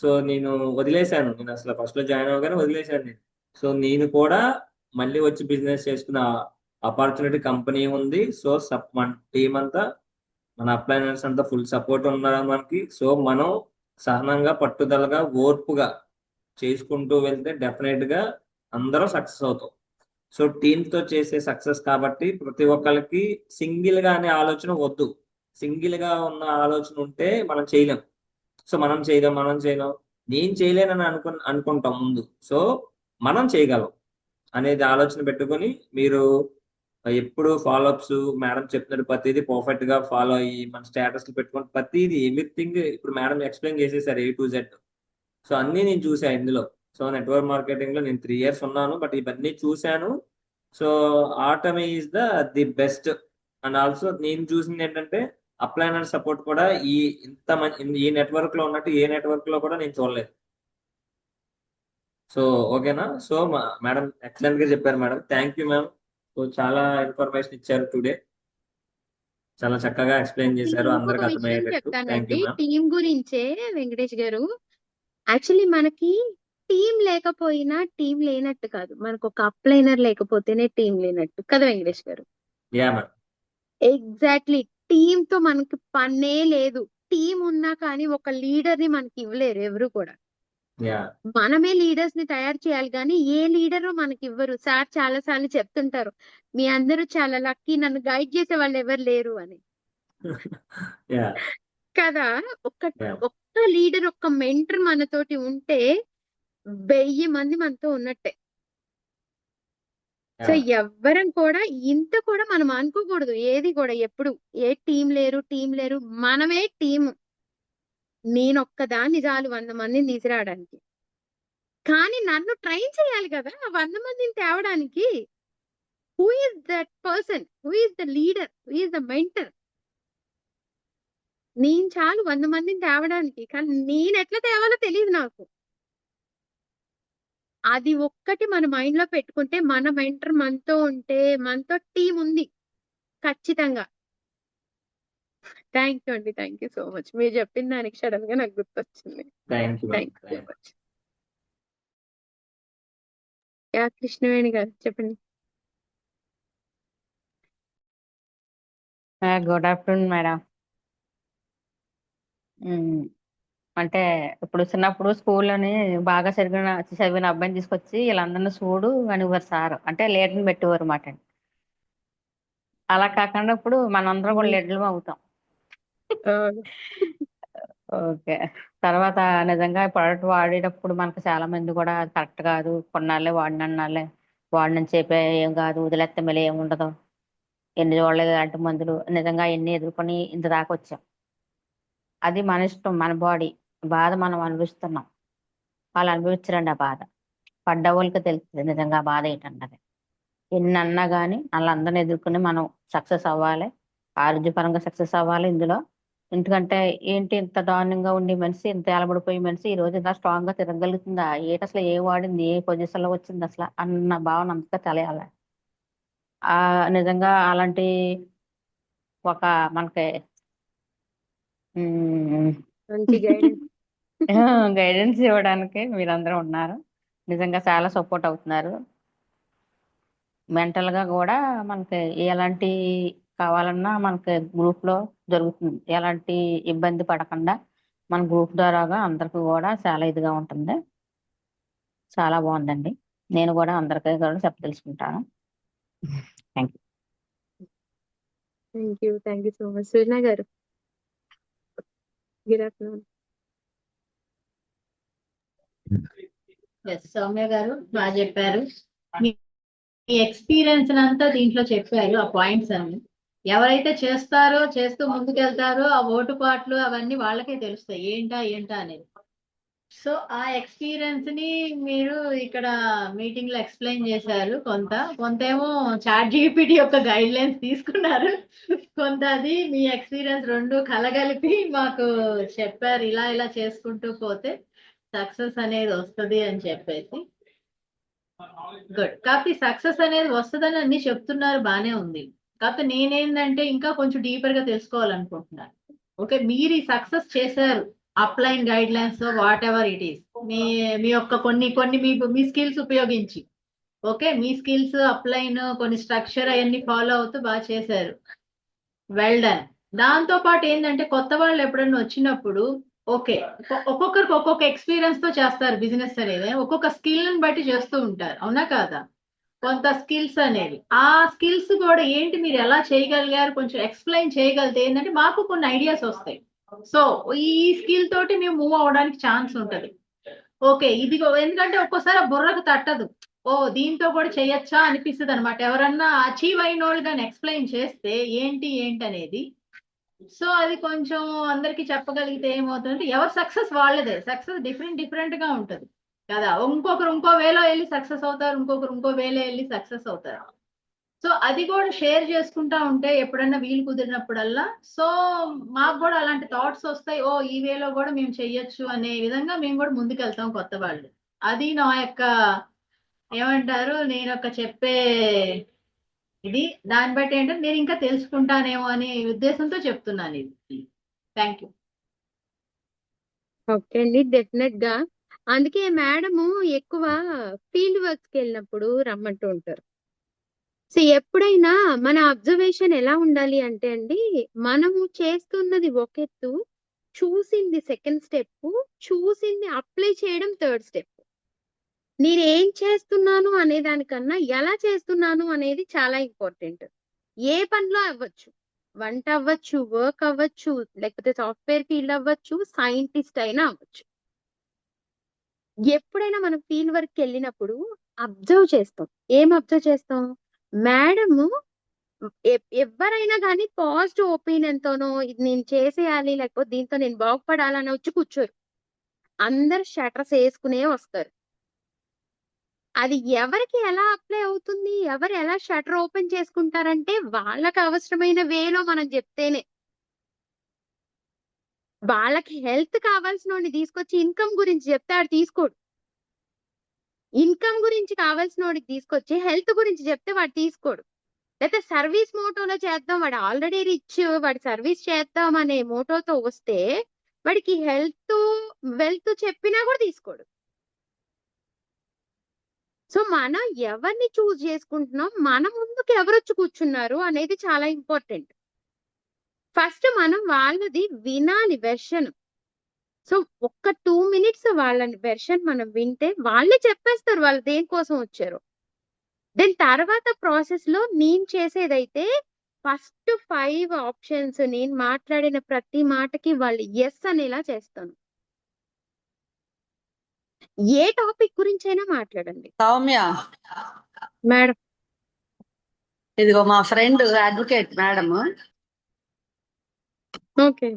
సో నేను వదిలేశాను, నేను అసలు ఫస్ట్ లో జాయిన్ అవ్వగానే వదిలేశాను నేను. సో నేను కూడా మళ్ళీ వచ్చి బిజినెస్ చేసుకున్న ఆపర్చునిటీ కంపెనీ ఉంది. సో మన టీం అంతా, మన అప్లైనర్స్ అంతా ఫుల్ సపోర్ట్ ఉన్నారు మనకి. సో మనం సహనంగా, పట్టుదలగా, ఓర్పుగా చేసుకుంటూ వెళ్తే డెఫినెట్ గా అందరం సక్సెస్ అవుతాం. సో టీమ్ తో చేసే సక్సెస్ కాబట్టి ప్రతి ఒక్కరికి సింగిల్ గా అనే ఆలోచన వద్దు. సింగిల్ గా ఉన్న ఆలోచన ఉంటే మనం చేయలేం. సో మనం చేయలేం, నేను చేయలేనని అనుకుంటాం ముందు. సో మనం చేయగలం అనేది ఆలోచన పెట్టుకొని మీరు ఎప్పుడు ఫాలోఅప్స్, మేడం చెప్పినట్టు ప్రతిదీ పర్ఫెక్ట్ గా ఫాలో అయ్యి మన స్టేటస్ పెట్టుకొని ప్రతిదీ ఎవ్రీథింగ్ ఇప్పుడు మేడం ఎక్స్ప్లెయిన్ చేసేసారు A to Z. సో అన్ని నేను చూసాను ఇందులో. సో నెట్వర్క్ మార్కెటింగ్ లో నేను 3 years ఉన్నాను, బట్ ఇవన్నీ చూశాను. So Atomy is the best. And also నేను చూసింది ఏంటంటే అప్లైనర్ సపోర్ట్ కూడా ఇంత ఈ నెట్వర్క్ లో ఉన్నట్టు ఏ నెట్వర్క్ లో కూడా నేను చూడలేదు. సో ఓకేనా. సో మేడం ఎక్సలెంట్ గా చెప్పారు madam. Thank you ma'am. So చాలా ఇన్ఫర్మేషన్ ఇచ్చారు టుడే. చాలా చక్కగా ఎక్స్ప్లెయిన్ చేశారు, ఇంకొక అందరికి విషయం అర్థమయ్యేటట్టు. థ్యాంక్ చెప్తానండి యూ మ్యామ్. టీం గురించే వెంకటేష్ గారు. యాక్చువల్లీ మనకి టీం లేకపోయినా టీం లేనట్టు కాదు, మనకు ఒక అప్లైనర్ లేకపోతేనే టీం లేనట్టు కదా వెంకటేష్ గారు. Yeah ma'am. ఎగ్జాక్ట్లీ. టీం తో మనకి పనే లేదు. టీం ఉన్నా కానీ ఒక లీడర్ ని మనకి ఇవ్వలేరు ఎవరు కూడా. యా మనమే లీడర్స్ ని తయారు చేయాలి కానీ ఏ లీడరు మనకి ఇవ్వరు. సార్ చాలా సార్లు చెప్తుంటారు, మీ అందరూ చాలా లక్కీ, నన్ను గైడ్ చేసే వాళ్ళు ఎవరు లేరు అని యా కదా. ఒక్క యా ఒక్క లీడర్, ఒక్క మెంటర్ మనతోటి ఉంటే 1000 మంది మనతో ఉన్నట్టే. సో ఎవ్వరం కూడా ఇంత కూడా మనం అనుకోకూడదు ఏది కూడా ఎప్పుడు. ఏ టీం లేరు, మనమే టీము. నేనొక్కదాన్ని చాలు 100 మందిని తీసుకురావడానికి. కానీ నన్ను ట్రైన్ చేయాలి కదా ఆ 100 మందిని తేవడానికి. Who is that person, who is the leader, who is the mentor? నేను చాలు 100 మందిని తేవడానికి, కానీ నేను ఎట్లా తేవాలో తెలియదు నాకు. అది ఒక్కటి మన మైండ్ లో పెట్టుకుంటే, మన మెంటర్ మనతో ఉంటే, మనతో టీం ఉంది ఖచ్చితంగా. థ్యాంక్ యూ అండి, థ్యాంక్ యూ సో మచ్. మీరు చెప్పిన దానికి సడన్ గా నాకు గుర్తొచ్చింది. Thank you thank you so ma'am. Much. Yeah Krishnaveni గారు చెప్పండి. Good afternoon madam. అంటే ఇప్పుడు చిన్నప్పుడు స్కూల్లోని బాగా చదివిన అబ్బాయిని తీసుకొచ్చి వీళ్ళందరినీ చూడు అనేవారు సార్. అంటే లీడర్ని పెట్టేవారు మాట. అలా కాకుండా ఇప్పుడు మనందరం కూడా లీడర్లు అవుతాం. ఓకే. తర్వాత నిజంగా ఈ ప్రోడక్ట్ వాడేటప్పుడు మనకు చాలా మంది కూడా కరెక్ట్ కాదు, కొన్నాళ్ళే వాడినన్నాళ్ళే వాడినని చెప్పే ఏం కాదు, వదిలేస్తే మళ్ళీ ఏమి ఉండదు, ఎన్ని చూడలేదు ఇలాంటి మందులు, నిజంగా ఎన్ని ఎదుర్కొని ఇంత దాకా వచ్చాం. అది మన ఇష్టం, మన బాడీ బాధ మనం అనుభవిస్తున్నాం. వాళ్ళు అనుభవించరండి ఆ బాధ. పడ్డ వాళ్ళకి తెలుస్తుంది నిజంగా ఆ బాధ ఏంటన్నది. ఎన్ని అన్నా కానీ వాళ్ళందరిని ఎదుర్కొని మనం సక్సెస్ అవ్వాలి, ఆరోగ్యపరంగా సక్సెస్ అవ్వాలి ఇందులో. ఎందుకంటే ఏంటి ఇంత దారుణంగా ఉండే మనిషి, ఇంత ఏలబడిపోయే మనిషి ఈ రోజు ఇంత స్ట్రాంగ్ గా తిరగలుగుతుందా, ఏంటి అసలు ఏ వాడింది, ఏ పొజిషన్ లో వచ్చింది అసలు అన్న భావన అంతా తెలియాలి. ఆ నిజంగా అలాంటి ఒక మనకి మంచి గైడెన్స్. గైడెన్స్ ఇవ్వడానికి మీరందరూ ఉన్నారు. నిజంగా చాలా సపోర్ట్ అవుతున్నారు. మెంటల్ గా కూడా మనకి ఎలాంటి కావాలన్నా మనకి గ్రూప్ లో జరుగుతుంది. ఎలాంటి ఇబ్బంది పడకుండా మన గ్రూప్ ద్వారాగా అందరికి కూడా చాలా ఇదిగా ఉంటుంది. చాలా బాగుందండి. నేను కూడా అందరికీ కూడా చెప్పదలుచుకుంటాను. Thank you. Thank you so much. Sujana గారు గుడ్ ఆఫ్టర్నూన్. సౌమ్య గారు బాగా చెప్పారు. మీ ఎక్స్పీరియన్స్ అంతా దీంట్లో చెప్పారు, ఆ పాయింట్స్ అన్ని. ఎవరైతే చేస్తారో, చేస్తూ ముందుకెళ్తారో ఆ ఓటుపాట్లు అవన్నీ వాళ్ళకే తెలుస్తాయి ఏంటా అనేది. సో ఆ ఎక్స్పీరియన్స్ ని మీరు ఇక్కడ మీటింగ్ లో ఎక్స్ప్లెయిన్ చేశారు. కొంత ఏమో ChatGPT యొక్క గైడ్ లైన్స్ తీసుకున్నారు, కొంత అది మీ ఎక్స్పీరియన్స్ రెండు కలగలిపి మాకు చెప్పారు. ఇలా చేసుకుంటూ పోతే సక్సెస్ అనేది వస్తుంది అని చెప్పేసి. గుడ్. కాబట్టి సక్సెస్ అనేది వస్తుందని అన్ని చెప్తున్నారు, బానే ఉంది. కాకపోతే నేనేందంటే ఇంకా కొంచెం డీపర్ గా తెలుసుకోవాలనుకుంటున్నాను. ఓకే, మీరు ఈ సక్సెస్ చేశారు upline guidelines whatever it is, మీ మీ యొక్క కొన్ని కొన్ని మీ స్కిల్స్ ఉపయోగించి. ఓకే, మీ స్కిల్స్ అప్లైన్ కొన్ని స్ట్రక్చర్ అవన్నీ ఫాలో అవుతూ బాగా చేశారు, వెల్ డన్. దాంతో పాటు ఏంటంటే కొత్త వాళ్ళు ఎప్పుడన్నా వచ్చినప్పుడు ఓకే, ఒక్కొక్కరికి ఒక్కొక్క ఎక్స్పీరియన్స్ తో చేస్తారు బిజినెస్ అనేది, ఒక్కొక్క స్కిల్ ని బట్టి చేస్తూ ఉంటారు, అవునా కాదా? కొంత స్కిల్స్ అనేవి, ఆ స్కిల్స్ కూడా ఏంటి మీరు ఎలా చేయగలిగారు కొంచెం ఎక్స్ప్లెయిన్ చేయగలిగితే ఏంటంటే మాకు కొన్ని ఐడియాస్ వస్తాయి. సో ఈ స్కిల్ తోటి మేము మూవ్ అవడానికి ఛాన్స్ ఉంటది. ఓకే, ఇది ఎందుకంటే ఒక్కోసారి ఆ బుర్రకు తట్టదు, ఓ దీంతో కూడా చేయొచ్చా అనిపిస్తుంది అనమాట. ఎవరన్నా అచీవ్ అయిన వాళ్ళు కానీ ఎక్స్ప్లెయిన్ చేస్తే ఏంటి అనేది, సో అది కొంచెం అందరికి చెప్పగలిగితే ఏమవుతుందంటే ఎవరు సక్సెస్ వాళ్ళదే, సక్సెస్ డిఫరెంట్ గా ఉంటది కదా. ఇంకొకరు ఇంకో వేలో వెళ్ళి సక్సెస్ అవుతారు, ఇంకొకరు ఇంకో వేలో వెళ్ళి సక్సెస్ అవుతారు. సో అది కూడా షేర్ చేసుకుంటా ఉంటే ఎప్పుడన్నా వీలు కుదిరినప్పుడల్లా, సో మాకు కూడా అలాంటి థాట్స్ వస్తాయి, ఓ ఈ వేలో కూడా మేము చెయ్యొచ్చు అనే విధంగా మేము కూడా ముందుకెళ్తాం కొత్త వాళ్ళు. అది నా యొక్క ఏమంటారు, నేను ఒక చెప్పే ఇది. దాన్ని బట్టి ఏంటంటే నేను ఇంకా తెలుసుకుంటానేమో అనే ఉద్దేశంతో చెప్తున్నాను ఇది. Thank you. ఓకే అండి, డెఫినెట్ గా. అందుకే మేడము ఎక్కువ ఫీల్డ్ వర్క్స్ వెళ్ళినప్పుడు రమ్మంటూ ఉంటారు. సో ఎప్పుడైనా మన అబ్జర్వేషన్ ఎలా ఉండాలి అంటే అండి, మనము చేస్తున్నది ఒక ఎత్తు, చూసింది సెకండ్ స్టెప్, చూసింది అప్లై చేయడం థర్డ్ స్టెప్. నేను ఏం చేస్తున్నాను అనే దానికన్నా ఎలా చేస్తున్నాను అనేది చాలా ఇంపార్టెంట్. ఏ పనిలో అవ్వచ్చు, వంట అవ్వచ్చు, వర్క్ అవ్వచ్చు, లేకపోతే సాఫ్ట్వేర్ ఫీల్డ్ అవ్వచ్చు, సైంటిస్ట్ అయినా అవ్వచ్చు. ఎప్పుడైనా మనం ఫీల్డ్ వర్క్ వెళ్ళినప్పుడు అబ్జర్వ్ చేస్తాం. ఏం అబ్జర్వ్ చేస్తాం? మేడము ఎవరైనా కానీ పాజిటివ్ ఒపీనియన్ తోనో ఇది నేను చేసేయాలి, లేకపోతే దీంతో నేను బాగుపడాలని వచ్చి కూర్చోరు. అందరు షటర్స్ వేసుకునే వస్తారు. అది ఎవరికి ఎలా అప్లై అవుతుంది, ఎవరు ఎలా షటర్ ఓపెన్ చేసుకుంటారంటే వాళ్ళకి అవసరమైన వేలో మనం చెప్తేనే. వాళ్ళకి హెల్త్ కావాల్సిన తీసుకొచ్చి ఇన్కమ్ గురించి చెప్తే ఆడు తీసుకోడు. ఇన్కమ్ గురించి కావాల్సిన వాడికి తీసుకొచ్చి హెల్త్ గురించి చెప్తే వాడు తీసుకోడు. లేకపోతే సర్వీస్ మోటోలో చేద్దాం, వాడు ఆల్రెడీ రిచ్, వాడి సర్వీస్ చేద్దాం అనే మోటోతో వస్తే వాడికి హెల్త్ వెల్త్ చెప్పినా కూడా తీసుకోడు. సో మనం ఎవరిని చూస్ చేసుకుంటున్నాం, మన ముందుకు ఎవరు వచ్చి కూర్చున్నారు అనేది చాలా ఇంపార్టెంట్. ఫస్ట్ మనం వాళ్ళది వినాలి వెర్షన్. సో ఒక్క 2 minutes వాళ్ళ వెర్షన్ మనం వింటే వాళ్ళే చెప్పేస్తారు వాళ్ళు దేనికోసం వచ్చారు. దెన్ తర్వాత ప్రాసెస్ లో నేను చేసేదైతే ఫస్ట్ 5 ఆప్షన్స్ నేను మాట్లాడిన ప్రతి మాటకి వాళ్ళు ఎస్ అనేలా చేస్తాను. ఏ టాపిక్ గురించి అయినా మాట్లాడండి. సౌమ్య, మేడం, ఇదిగో మా ఫ్రెండ్ అడ్వకేట్ మేడం, ఓకే.